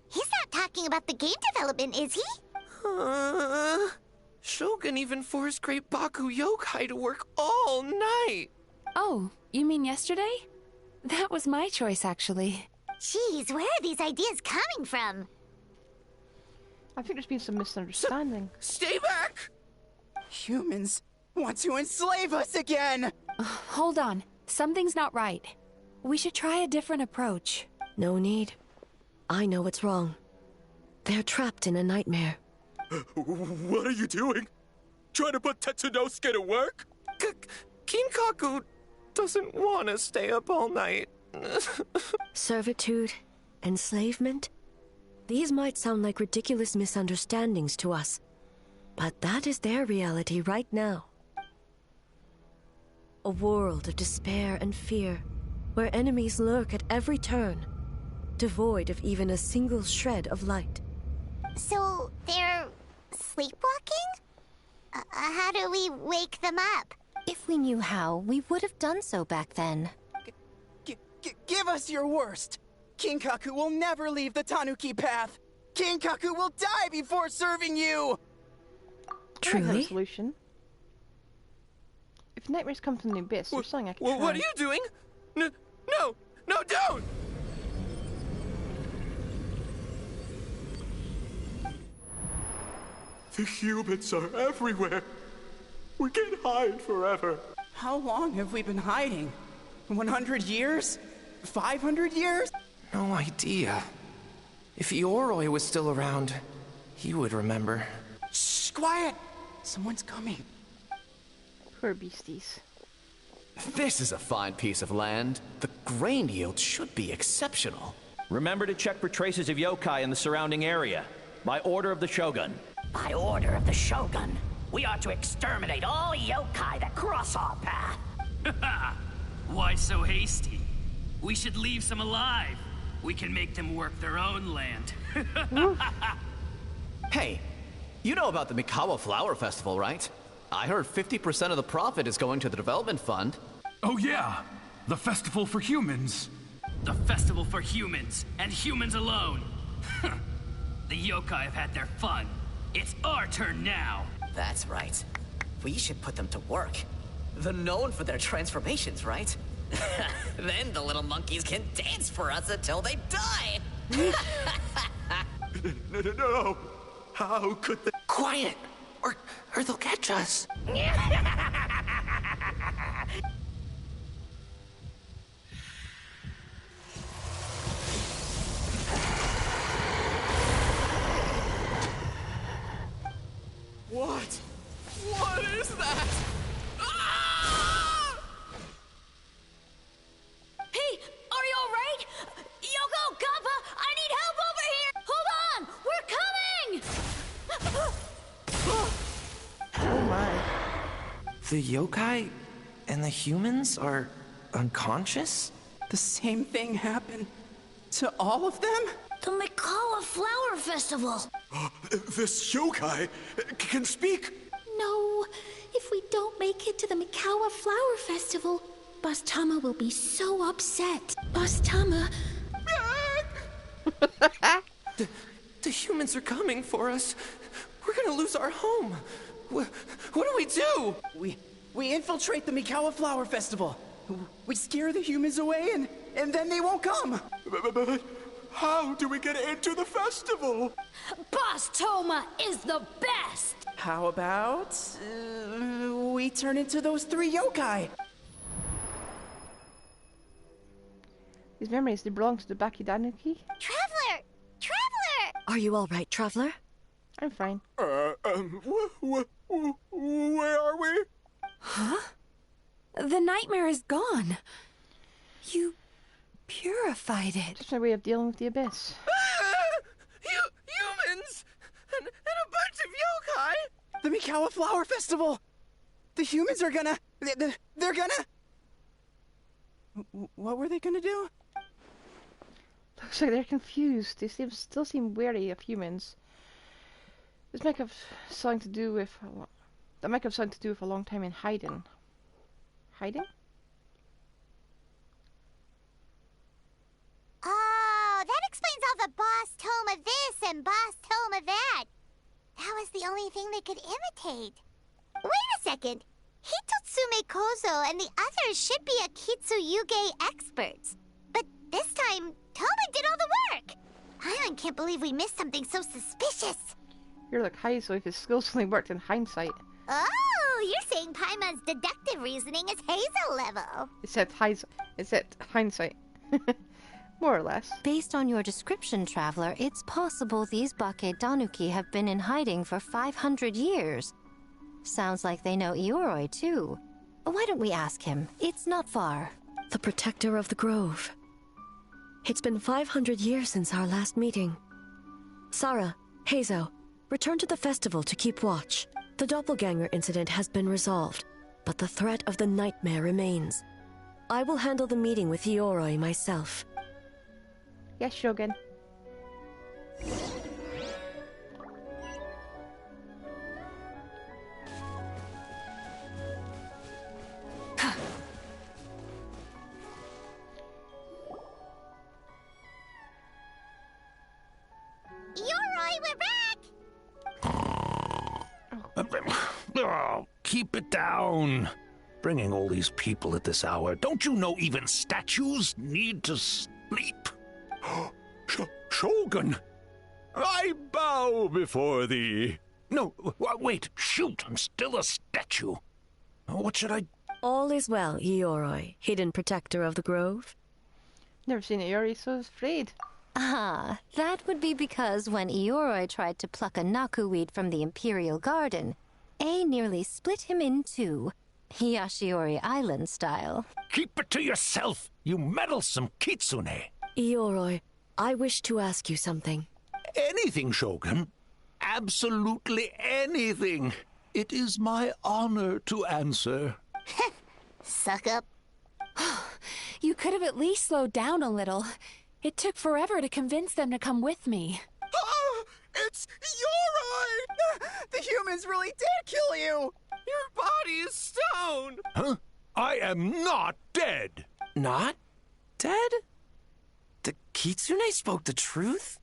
He's not talking about the game development, is he? Shogun even forced Great Baku yokai to work all night! Oh, you mean yesterday? That was my choice, actually. Jeez, where are these ideas coming from? I think there's been some misunderstanding. Stay back! Humans want to enslave us again! Hold on. Something's not right. We should try a different approach. No need. I know what's wrong. They're trapped in a nightmare. What are you doing? Trying to put Tetsunosuke to work? Kinkaku doesn't want to stay up all night. Servitude, enslavement. These might sound like ridiculous misunderstandings to us, but that is their reality right now. A world of despair and fear, where enemies lurk at every turn, devoid of even a single shred of light. So, they're sleepwalking? How do we wake them up? If we knew how, we would have done so back then. Give us your worst! Kinkaku will never leave the Tanuki path! Kinkaku will die before serving you! Truly? Solution. If nightmares come from the abyss, there's something I can try. What are you doing? No, don't! The humans are everywhere. We can't hide forever. How long have we been hiding? 100 years? 500 years? No idea. If Ioroi was still around, he would remember. Shh, quiet! Someone's coming. Poor beasties. This is a fine piece of land. The grain yield should be exceptional. Remember to check for traces of yokai in the surrounding area. By order of the Shogun. By order of the Shogun, we are to exterminate all yokai that cross our path. Why so hasty? We should leave some alive. We can make them work their own land. Hey, you know about the Mikawa Flower Festival, right? I heard 50% of the profit is going to the development fund. Oh yeah, the festival for humans. The festival for humans, and humans alone. The yokai have had their fun. It's our turn now. That's right. We should put them to work. They're known for their transformations, right? Then the little monkeys can dance for us until they die. No. How could they? Quiet, or they'll catch us. What? What is that? Ah! Hey, are you alright? Yoko, Kappa, I need help over here! Hold on! We're coming! Oh my. The yokai and the humans are unconscious? The same thing happened to all of them? The Mikawa Flower Festival! This yokai can speak. No, if we don't make it to the Mikawa Flower Festival, Boss Tama will be so upset. Boss Tama... The humans are coming for us. We're gonna lose our home. What do we do? We infiltrate the Mikawa Flower Festival. We scare the humans away and then they won't come. But how do we get into the festival? Boss Toma is the best! How about we turn into those 3 yokai? These memories, they belong to the Bakidanuki. Traveler! Traveler! Are you all right, Traveler? I'm fine. Where are we? Huh? The nightmare is gone. You purified it. Just my way of dealing with the abyss. Humans! And a bunch of yokai! The Mikawa Flower Festival! The humans are gonna... They're gonna... What were they gonna do? Looks like they're confused. They still seem wary of humans. This might have something to do with... That might have something to do with a long time in hiding. Hiding? Oh, that explains all the Boss Toma this and Boss Toma that. That was the only thing they could imitate. Wait a second. Hitotsume Kozo and the others should be Akitsuyuge experts. But this time, Toma did all the work. Paimon can't believe we missed something so suspicious. You're like Heizo if his skills only worked in hindsight. Oh, you're saying Paimon's deductive reasoning is Hazel level. It's at hindsight. More or less. Based on your description, Traveler, it's possible these Bakedanuki have been in hiding for 500 years. Sounds like they know Ioroi, too. Why don't we ask him? It's not far. The protector of the grove. It's been 500 years since our last meeting. Sarah, Heizo, return to the festival to keep watch. The doppelganger incident has been resolved, but the threat of the nightmare remains. I will handle the meeting with Ioroi myself. Yes, Shogun. Ioroi, we're back! Oh, keep it down. Bringing all these people at this hour. Don't you know even statues need to sleep? Shogun, I bow before thee. No, wait, shoot, I'm still a statue. What should I... All is well, Ioroi, hidden protector of the grove. Never seen Ioroi so afraid. Ah, that would be because when Ioroi tried to pluck a nakuweed from the Imperial Garden, A nearly split him in two, Yashiori Island style. Keep it to yourself, you meddlesome kitsune. Ioroi, I wish to ask you something. Anything, Shogun. Absolutely anything. It is my honor to answer. Suck up. You could have at least slowed down a little. It took forever to convince them to come with me. Oh, it's Ioroi! The humans really did kill you! Your body is stone! Huh? I am not dead. Not dead? The kitsune spoke the truth?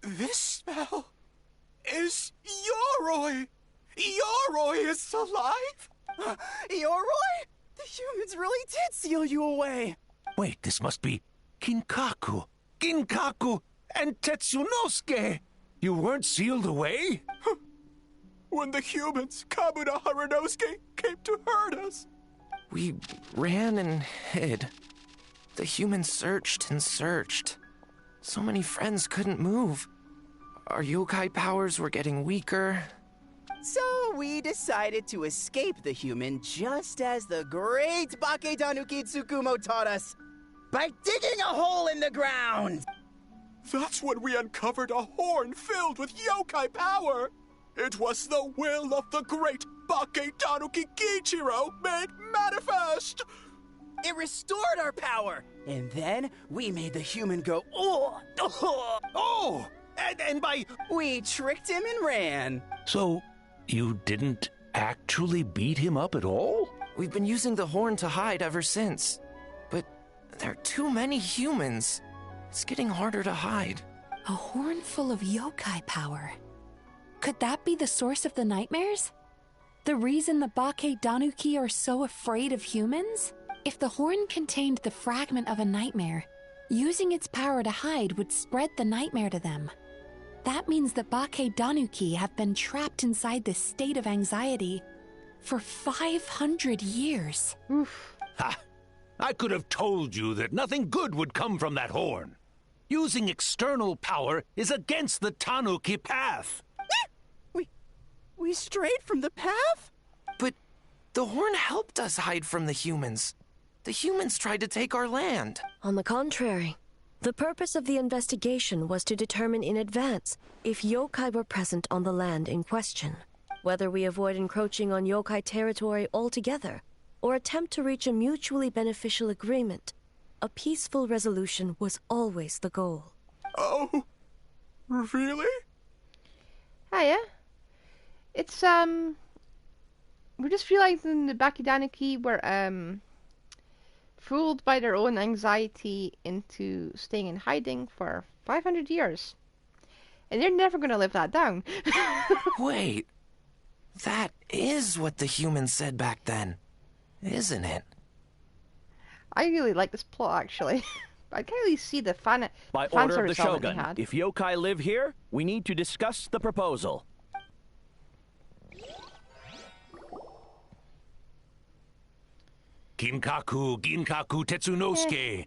This smell is Ioroi! Ioroi is alive! Ioroi? The humans really did seal you away. Wait, this must be Kinkaku, and Tetsunosuke. You weren't sealed away? When the humans, Kabuna Harunosuke, came to hurt us. We ran and hid. The humans searched and searched. So many friends couldn't move. Our yokai powers were getting weaker. So we decided to escape the human just as the great Baketanuki Tsukumo taught us. By digging a hole in the ground! That's when we uncovered a horn filled with yokai power. It was the will of the great Baketanuki Kiichiro made manifest. It restored our power, and then we made the human go, oh! And by we tricked him and ran. So, you didn't actually beat him up at all? We've been using the horn to hide ever since. But there are too many humans. It's getting harder to hide. A horn full of yokai power. Could that be the source of the nightmares? The reason the Baketanuki are so afraid of humans? If the horn contained the fragment of a nightmare, using its power to hide would spread the nightmare to them. That means the Baketanuki have been trapped inside this state of anxiety for 500 years. Oof. Ha! I could have told you that nothing good would come from that horn. Using external power is against the Tanuki path. We strayed from the path? But the horn helped us hide from the humans. The humans tried to take our land. On the contrary, the purpose of the investigation was to determine in advance if yokai were present on the land in question. Whether we avoid encroaching on yokai territory altogether, or attempt to reach a mutually beneficial agreement, a peaceful resolution was always the goal. Oh, really? Hiya. It's, we're just realizing the Baketanuki were, fooled by their own anxiety into staying in hiding for 500 years. And they're never going to live that down. Wait. That is what the humans said back then, isn't it? I really like this plot, actually. I can't really see the fan By order of the Shogun, if yokai live here, we need to discuss the proposal. Ginkaku Tetsunosuke.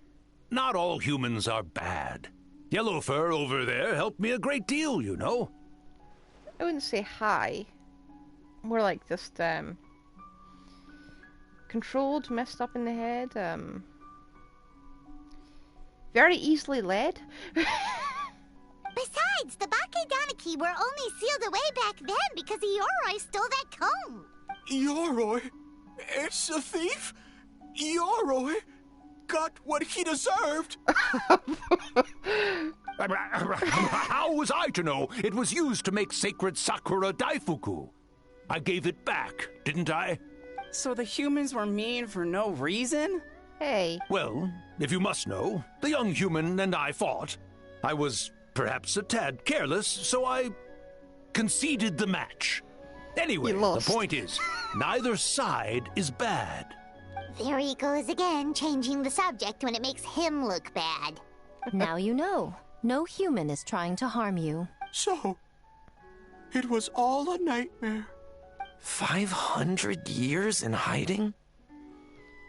Not all humans are bad. Yellow Fur over there helped me a great deal, you know. I wouldn't say hi. More like just, controlled, messed up in the head, very easily led. Besides, the Baketanuki were only sealed away back then because Yoroi stole that comb. Yoroi? It's a thief? Yoroi got what he deserved. How was I to know it was used to make sacred Sakura Daifuku? I gave it back, didn't I? So the humans were mean for no reason? Hey. Well, if you must know, the young human and I fought. I was perhaps a tad careless, so I conceded the match. Anyway, the point is, neither side is bad. There he goes again, changing the subject when it makes him look bad. Now you know. No human is trying to harm you. So, it was all a nightmare. 500 years in hiding?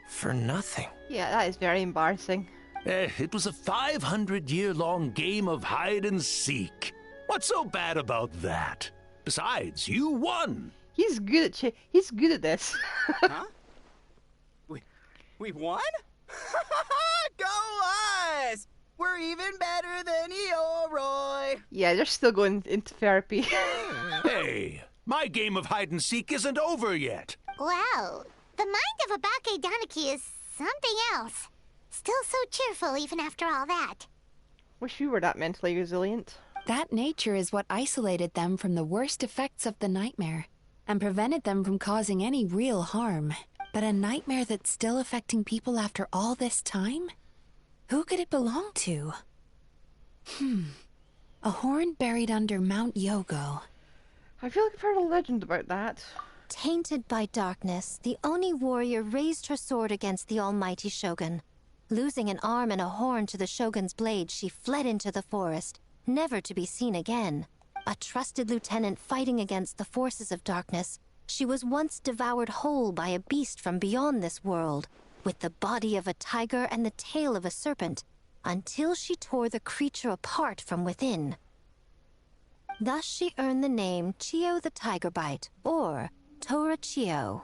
For nothing. Yeah, that is very embarrassing. It was a 500-year-long game of hide and seek. What's so bad about that? Besides, you won. He's good at this. Huh? We won? Go us! We're even better than Yoroi. Yeah, they're still going into therapy. Hey, my game of hide and seek isn't over yet. Wow, the mind of a Baketanuki is something else. Still so cheerful even after all that. Wish you were that mentally resilient. That nature is what isolated them from the worst effects of the nightmare and prevented them from causing any real harm. But a nightmare that's still affecting people after all this time? Who could it belong to? A horn buried under Mount Yogo. I feel like I've heard a legend about that. Tainted by darkness, the Oni warrior raised her sword against the almighty Shogun. Losing an arm and a horn to the Shogun's blade, she fled into the forest, never to be seen again. A trusted lieutenant fighting against the forces of darkness, she was once devoured whole by a beast from beyond this world, with the body of a tiger and the tail of a serpent, until she tore the creature apart from within. Thus she earned the name Chio the Tigerbite, or Tora Chio.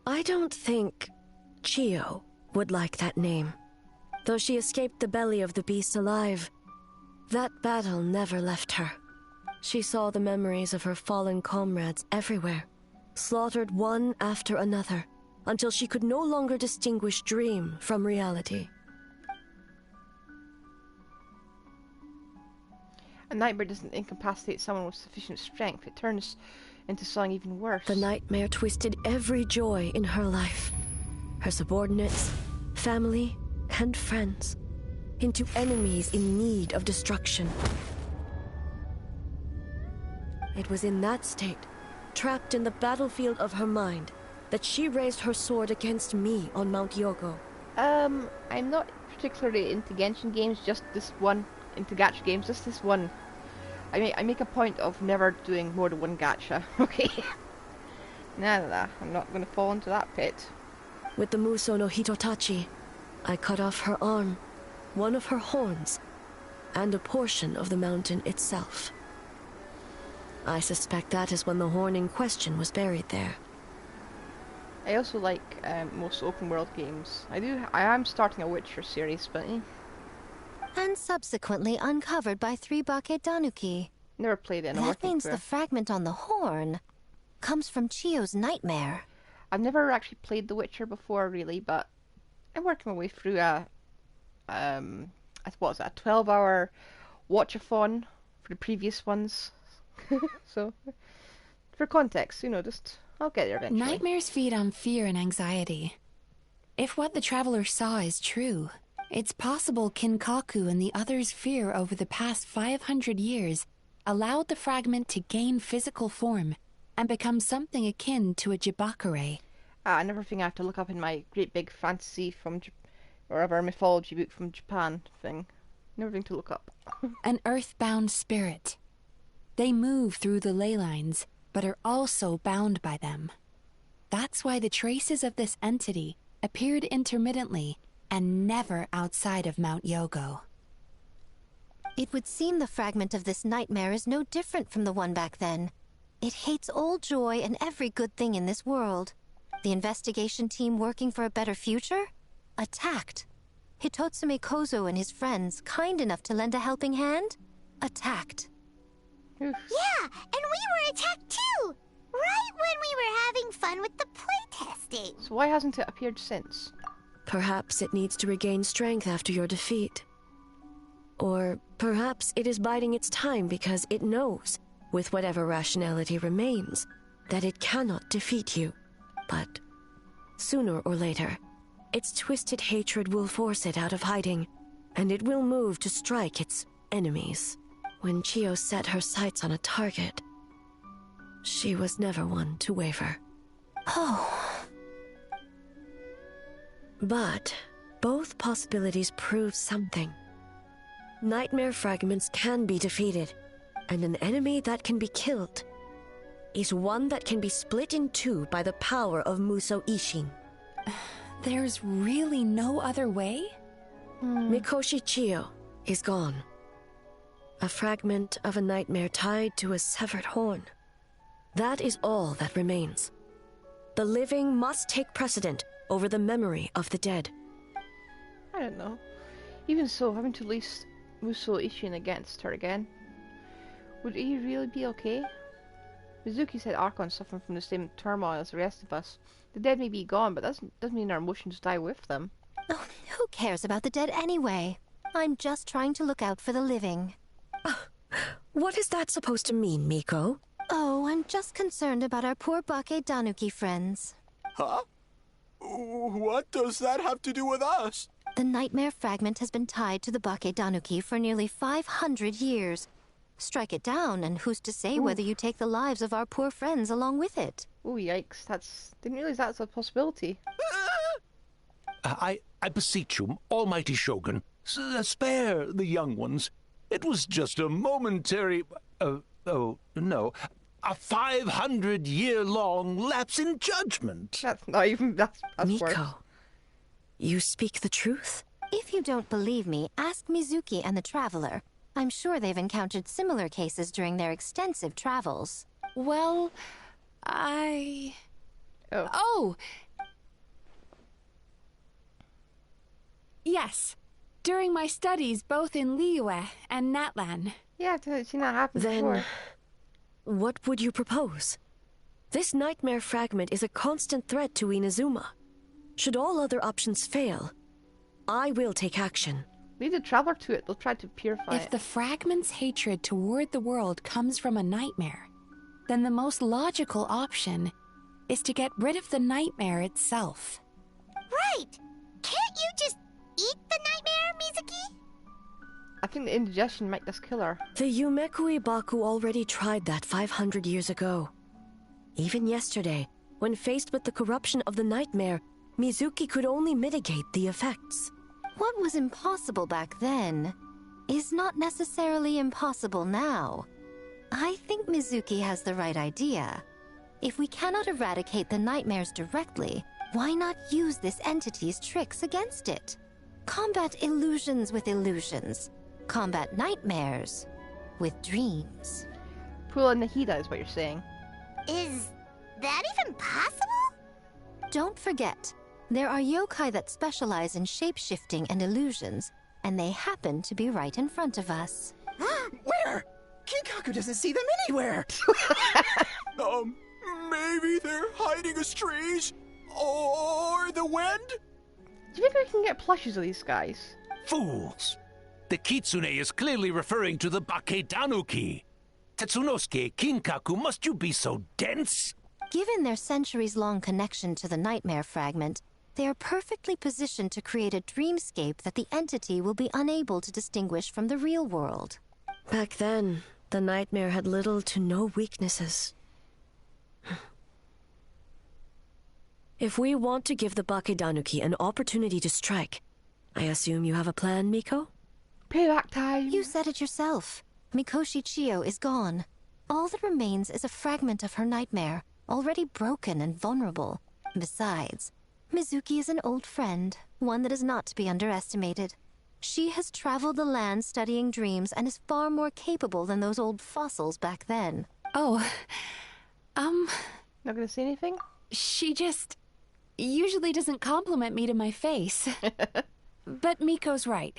I don't think Chio would like that name. Though she escaped the belly of the beast alive, that battle never left her. She saw the memories of her fallen comrades everywhere, slaughtered one after another, until she could no longer distinguish dream from reality. A nightmare doesn't incapacitate someone with sufficient strength. It turns into something even worse. The nightmare twisted every joy in her life, her subordinates, family, and friends, into enemies in need of destruction. It was in that state, trapped in the battlefield of her mind, that she raised her sword against me on Mount Yogo. I'm not particularly into Genshin games, just this one. Into gacha games, just this one. I make a point of never doing more than one gacha, okay? Nah, I'm not gonna fall into that pit. With the Muso no Hitotachi, I cut off her arm, one of her horns, and a portion of the mountain itself. I suspect that is when the horn in question was buried there. I also like most open world games. I am starting a Witcher series, but And subsequently uncovered by 3 Bakedanuki. Never played it. That means the fragment on the horn comes from Chio's nightmare. I've never actually played The Witcher before, really, but I'm working my way through a 12-hour watch-a-thon for the previous ones. So, for context, just I'll get there eventually. Nightmares feed on fear and anxiety. If what the traveler saw is true, it's possible Kinkaku and the others' fear over the past 500 years allowed the fragment to gain physical form and become something akin to a jibakure. Another thing I have to look up in my great big fantasy from wherever mythology book from Japan thing. Another thing to look up. An earthbound spirit. They move through the ley lines, but are also bound by them. That's why the traces of this entity appeared intermittently and never outside of Mount Yogo. It would seem the fragment of this nightmare is no different from the one back then. It hates all joy and every good thing in this world. The investigation team working for a better future? Attacked. Hitotsume Kozo and his friends, kind enough to lend a helping hand? Attacked. Yeah, and we were attacked too! Right when we were having fun with the playtesting. So why hasn't it appeared since? Perhaps it needs to regain strength after your defeat. Or perhaps it is biding its time because it knows, with whatever rationality remains, that it cannot defeat you. But sooner or later, its twisted hatred will force it out of hiding, and it will move to strike its enemies. When Chio set her sights on a target, she was never one to waver. Oh. But both possibilities prove something. Nightmare fragments can be defeated, and an enemy that can be killed is one that can be split in two by the power of Muso Ishin. There's really no other way? Mikoshi Chio is gone. A fragment of a nightmare tied to a severed horn. That is all that remains. The living must take precedent over the memory of the dead. I don't know. Even so, having to release Muso Ishin against her again, would he really be okay? Mizuki said Archon's suffering from the same turmoil as the rest of us. The dead may be gone, but that doesn't mean our emotions die with them. Oh, who cares about the dead anyway? I'm just trying to look out for the living. What is that supposed to mean, Miko? Oh, I'm just concerned about our poor Bakedanuki friends. Huh? What does that have to do with us? The nightmare fragment has been tied to the Bakedanuki for nearly 500 years. strike it down, and who's to say whether you take the lives of our poor friends along with it? Oh, yikes. Didn't realize that's a possibility. I beseech you, almighty Shogun, spare the young ones. It was just a momentary... oh, no. A 500-year-long lapse in judgment. That's not even... That's Miko, worse. You speak the truth? If you don't believe me, ask Mizuki and the Traveler. I'm sure they've encountered similar cases during their extensive travels. Well, Oh! Yes. During my studies both in Liyue and Natlan. Yeah, I've seen that happen then, before. What would you propose? This nightmare fragment is a constant threat to Inazuma. Should all other options fail, I will take action. Lead the Traveler to it. They'll try to purify If the fragment's hatred toward the world comes from a nightmare, then the most logical option is to get rid of the nightmare itself. Right! Can't you just eat the nightmare, Mizuki? I think the indigestion might just kill her. The Yumekui Baku already tried that 500 years ago. Even yesterday, when faced with the corruption of the nightmare, Mizuki could only mitigate the effects. What was impossible back then is not necessarily impossible now. I think Mizuki has the right idea. If we cannot eradicate the nightmares directly, why not use this entity's tricks against it? Combat illusions with illusions. Combat nightmares with dreams. Pull in Nahida is what you're saying. Is that even possible? Don't forget, there are yokai that specialize in shape-shifting and illusions, and they happen to be right in front of us. Where? Kinkaku doesn't see them anywhere! Maybe they're hiding as trees? Or the wind? Do you think we can get plushes of these guys? Fools! The Kitsune is clearly referring to the Baketanuki. Tetsunosuke, Kinkaku, must you be so dense? Given their centuries-long connection to the nightmare fragment, they are perfectly positioned to create a dreamscape that the entity will be unable to distinguish from the real world. Back then, the nightmare had little to no weaknesses. If we want to give the Bakedanuki an opportunity to strike, I assume you have a plan, Miko? Payback time! You said it yourself. Mikoshi Chiyo is gone. All that remains is a fragment of her nightmare, already broken and vulnerable. Besides, Mizuki is an old friend, one that is not to be underestimated. She has traveled the land studying dreams and is far more capable than those old fossils back then. Oh, Not gonna say anything? She just usually doesn't compliment me to my face. But Miko's right.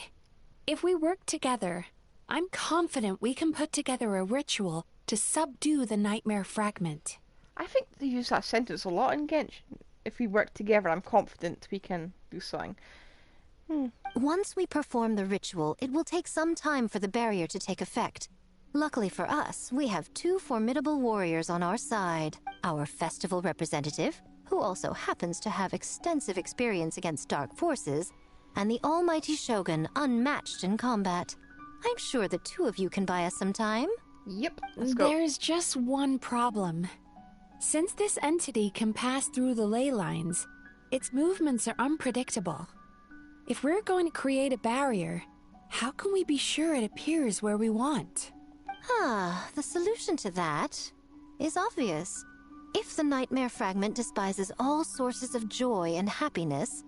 If we work together, I'm confident we can put together a ritual to subdue the nightmare fragment. I think they use that sentence a lot in Genshin. If we work together, I'm confident we can do something. Once we perform the ritual, it will take some time for the barrier to take effect. Luckily for us, we have two formidable warriors on our side. Our festival representative, who also happens to have extensive experience against dark forces, and the almighty Shogun, unmatched in combat. I'm sure the two of you can buy us some time. Yep, let's go. There's just one problem. Since this entity can pass through the ley lines, its movements are unpredictable. If we're going to create a barrier, how can we be sure it appears where we want? The solution to that is obvious. If the nightmare fragment despises all sources of joy and happiness,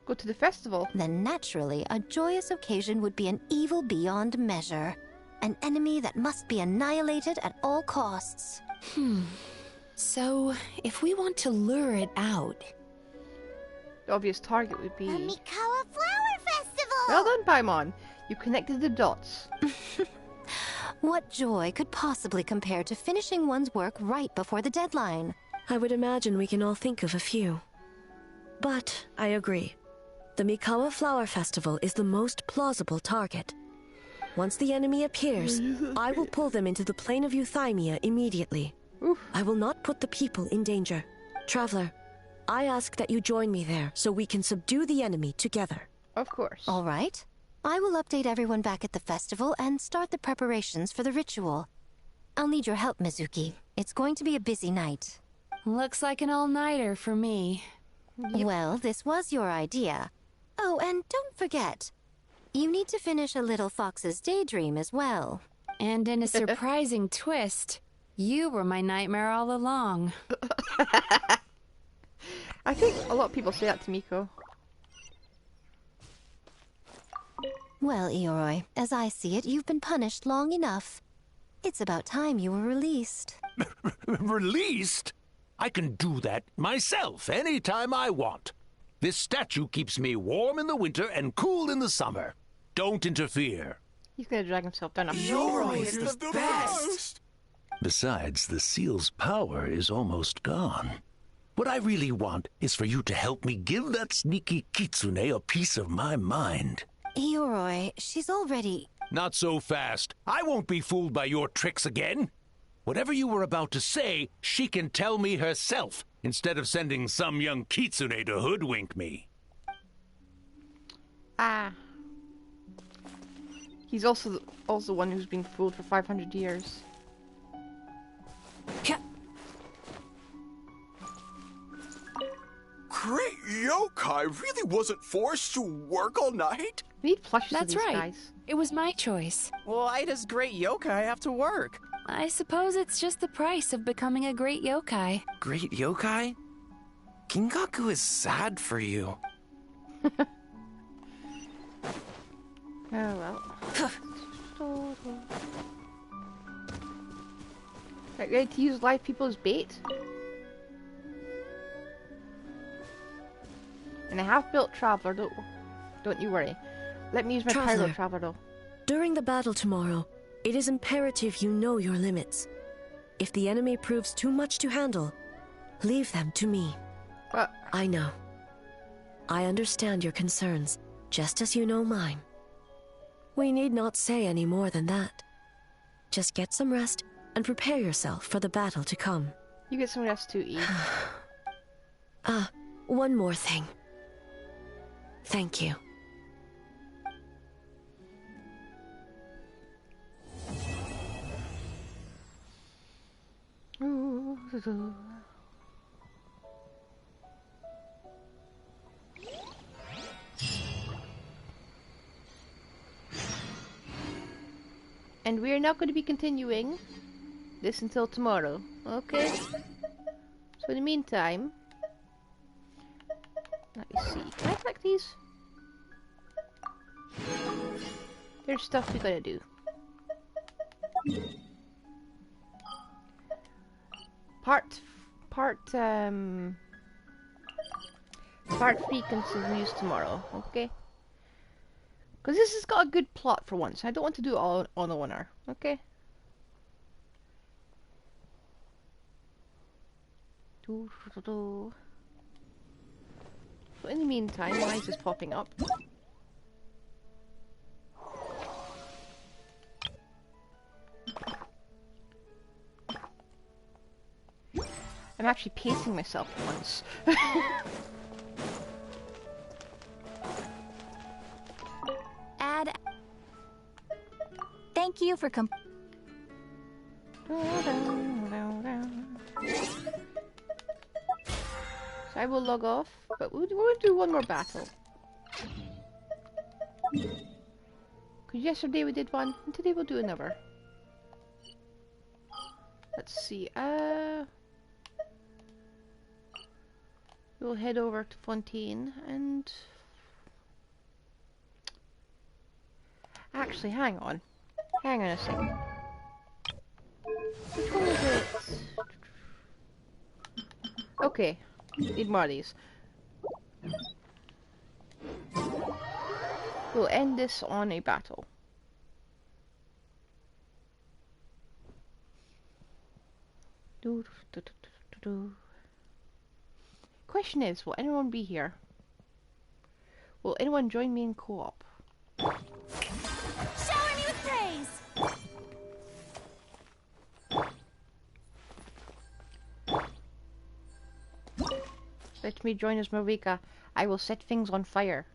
go to the festival. Then naturally, a joyous occasion would be an evil beyond measure. An enemy that must be annihilated at all costs. So, if we want to lure it out... The obvious target would be... The Mikawa Flower Festival! Well done, Paimon. You connected the dots. What joy could possibly compare to finishing one's work right before the deadline? I would imagine we can all think of a few. But I agree. The Mikawa Flower Festival is the most plausible target. Once the enemy appears, I will pull them into the plane of Euthymia immediately. I will not put the people in danger. Traveler, I ask that you join me there so we can subdue the enemy together. Of course. All right. I will update everyone back at the festival and start the preparations for the ritual. I'll need your help, Mizuki. It's going to be a busy night. Looks like an all-nighter for me. Well, this was your idea. Oh, and don't forget, you need to finish a little fox's daydream as well. And in a surprising twist, you were my nightmare all along. I think a lot of people say that to Miko. Well, Ioroi, as I see it, you've been punished long enough. It's about time you were released. Released? I can do that myself anytime I want. This statue keeps me warm in the winter and cool in the summer. Don't interfere. He's gonna drag himself down a Ioroi is the best! Besides, the seal's power is almost gone. What I really want is for you to help me give that sneaky Kitsune a piece of my mind. Ioroi, she's already... Not so fast. I won't be fooled by your tricks again. Whatever you were about to say, she can tell me herself, instead of sending some young Kitsune to hoodwink me. Ah. He's also one who's been fooled for 500 years. Great yokai really wasn't forced to work all night? We need plushes That's of these right. guys. It was my choice. Why does great yokai have to work? I suppose it's just the price of becoming a great yokai. Great yokai? Gingaku is sad for you. Oh well. Right, ready to use live people as bait? And I have built Traveler, don't you worry. Let me use my Pyro Traveler though. During the battle tomorrow, it is imperative you know your limits. If the enemy proves too much to handle, leave them to me. I know. I understand your concerns, just as you know mine. We need not say any more than that. Just get some rest and prepare yourself for the battle to come. You get some rest too, Eve. One more thing. Thank you. And we are not going to be continuing this until tomorrow, okay? So in the meantime, let me see. Can I collect these? There's stuff we gotta do. Part frequencies used tomorrow, okay? Because this has got a good plot for once. I don't want to do it all on a winner, okay? So in the meantime, why is this popping up? I'm actually pacing myself once. Thank you for So I will log off, but we'll do one more battle. Because yesterday we did one, and today we'll do another. Let's see, we'll head over to Fontaine, and... Actually, hang on a second. Which one is it? Okay, need more of these. We'll end this on a battle. Question is, will anyone be here? Will anyone join me in co-op? Shower me with praise! Let me join as Marika. I will set things on fire.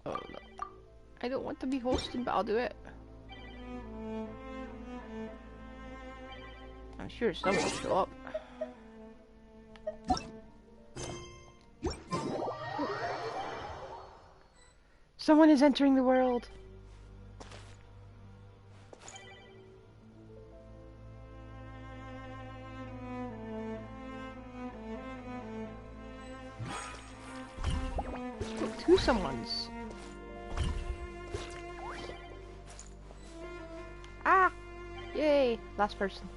Oh, no. I don't want to be hosting, but I'll do it. I'm sure someone will show up. Someone is entering the world. Two someones. Ah! Yay! Last person.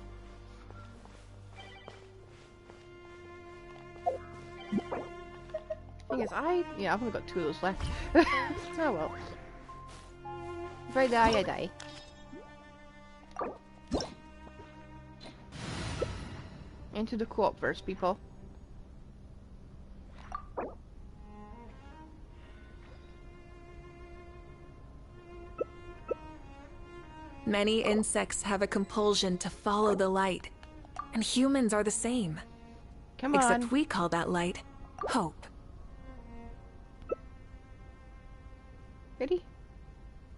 Thing is, I've only got 2 of those left. Oh well. If I die, I die. Into the co-op verse, people. Many insects have a compulsion to follow the light, and humans are the same. Come Except on. we call that light hope. Ready?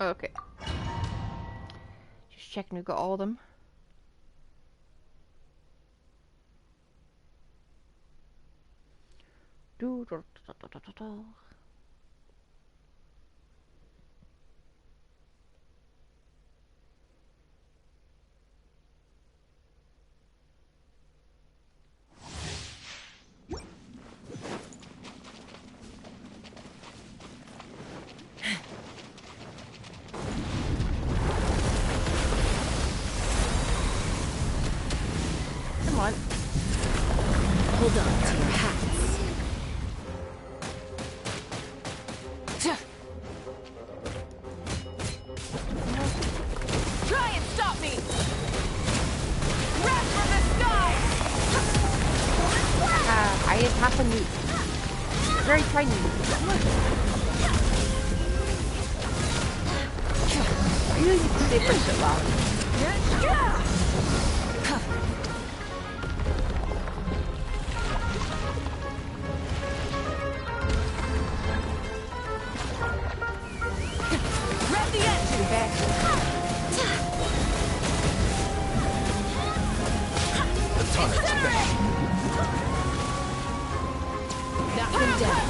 Oh, okay. Just checking we've got all of them. Come on. Hold on to your hats. Try and stop me! Wrath from the sky! I had half a nuke. Very tiny. I really need to stay for so long. Rev the engine, back! The turret's back. Knock them down.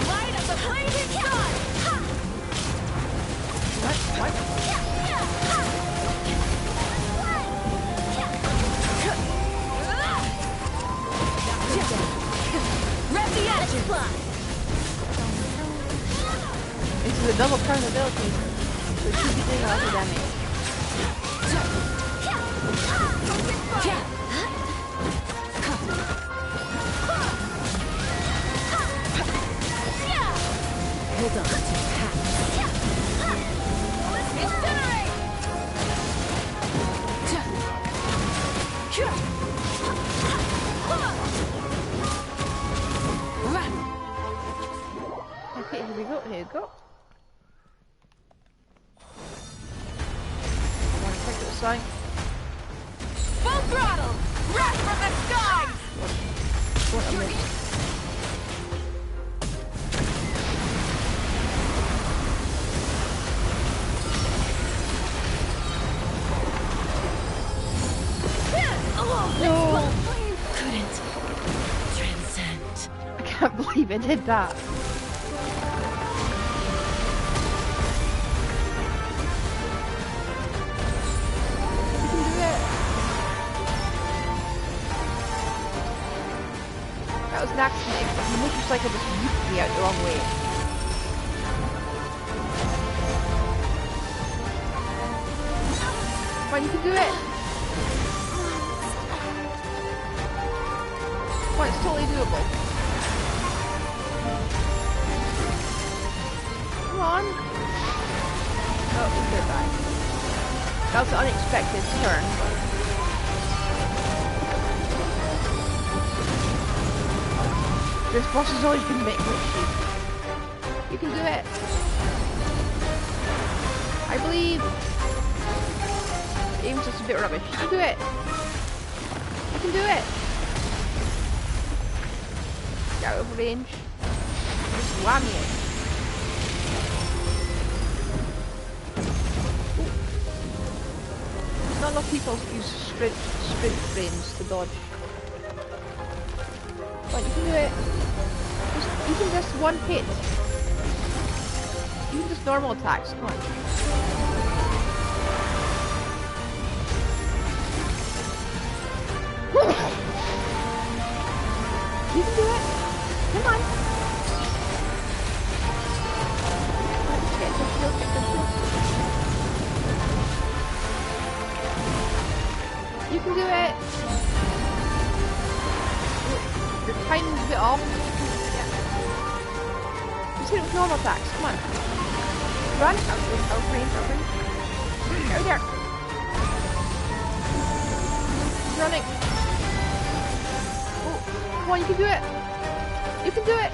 Light of the blazing sun! What? Rev the engine! This is a double turn ability, so it should be doing a lot of damage. Hold on to your hats. Okay, here we go, here we go. Want to check this sign? Full throttle! Wrath from the skies! What a minute. No! Couldn't transcend. I can't believe it did that. You can do it. That was an accident. The motorcycle just whipped me out the wrong way. Come on, you can do it. Well, it's totally doable. Come on. Oh, Oh, they're back. That was an unexpected turn. This boss has always been a bit glitchy. You can do it. I believe. The aim's just a bit rubbish. You can do it. You can do it. Get out of range. Just whammy it. Not enough people use sprint frames to dodge. But you can do it. Even just one hit. Even just normal attacks. Come on. You can do it. Come on. You can do it. Your timing's a bit off. Yeah. Just hit it with normal attacks. Come on. Run. Out range. Out there. He's running. Oh, come on, you can do it. You can do it.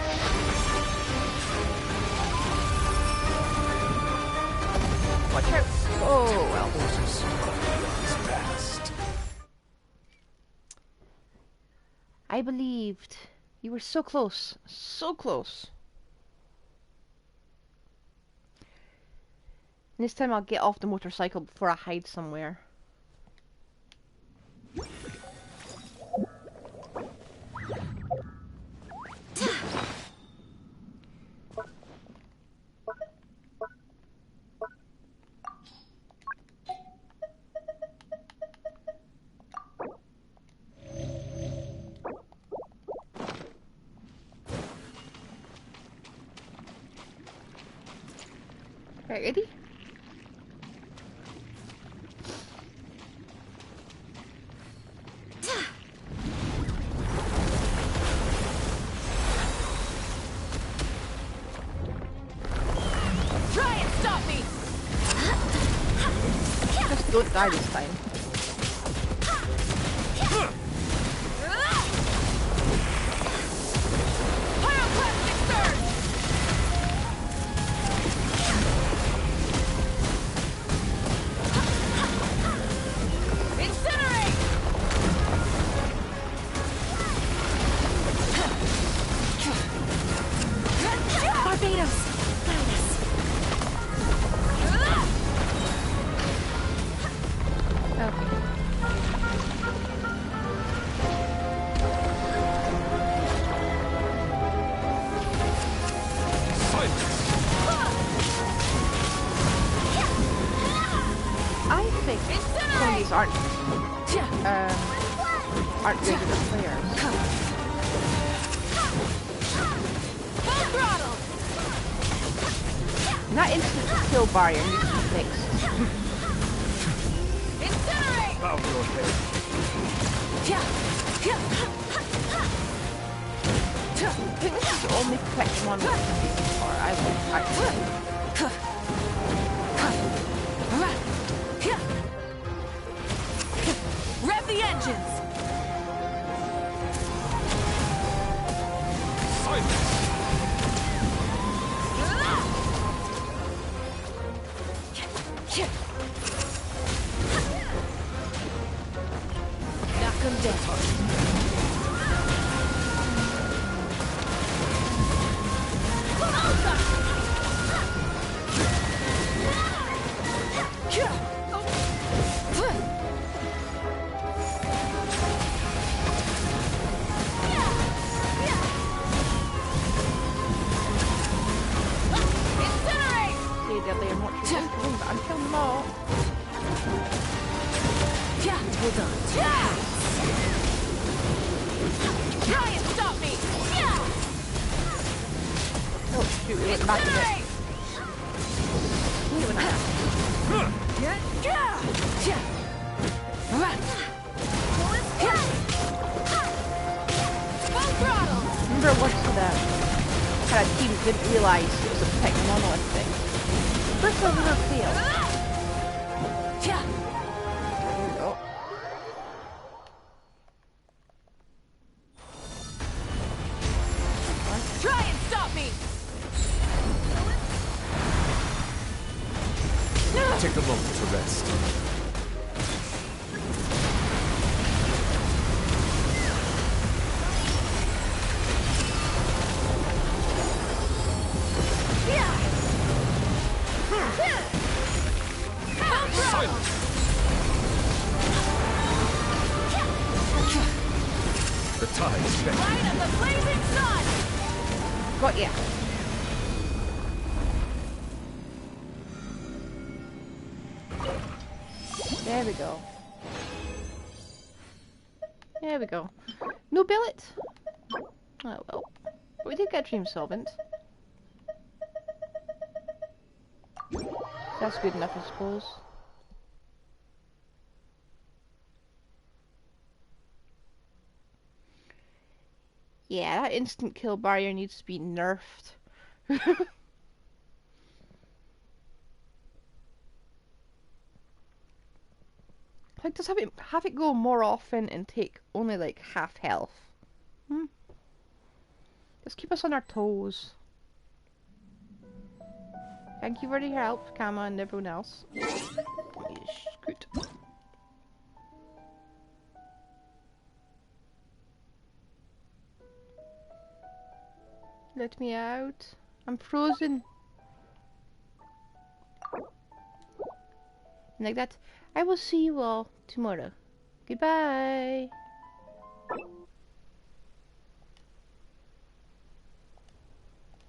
Watch out. Oh, well. I believed. You were so close. So close. And this time I'll get off the motorcycle before I hide somewhere. Right, ready? Try and stop me! Just don't die this time. Pyroclastic surge! Incinerate! Barbados! Guide us. I think some of these aren't regular players. Full throttle! And that instant kill barrier needs to be fixed. Incinerate! Bow your head. I think this is the only protected one that can be far. I would actually. Rev the engines! Knock 'em down. I'm killing them all. Hold on. Try and stop me! Oh shoot, it went back a bit. It went back. Full throttle! Remember once the kind of team didn't realise it was a protect monolith thing. First I've ever failed. There we go. Try and stop me! Take a moment to rest. Silence! The tide is back. Light of the blazing sun! Got ya. There we go. There we go. No billet. Oh well. But we did get Dream Solvent. That's good enough, I suppose. Yeah, that instant kill barrier needs to be nerfed. Like, just have it go more often and take only like half health. Just keep us on our toes. Thank you for the help, Kama and everyone else. Yes, good. Let me out. I'm frozen. And like that, I will see you all tomorrow. Goodbye.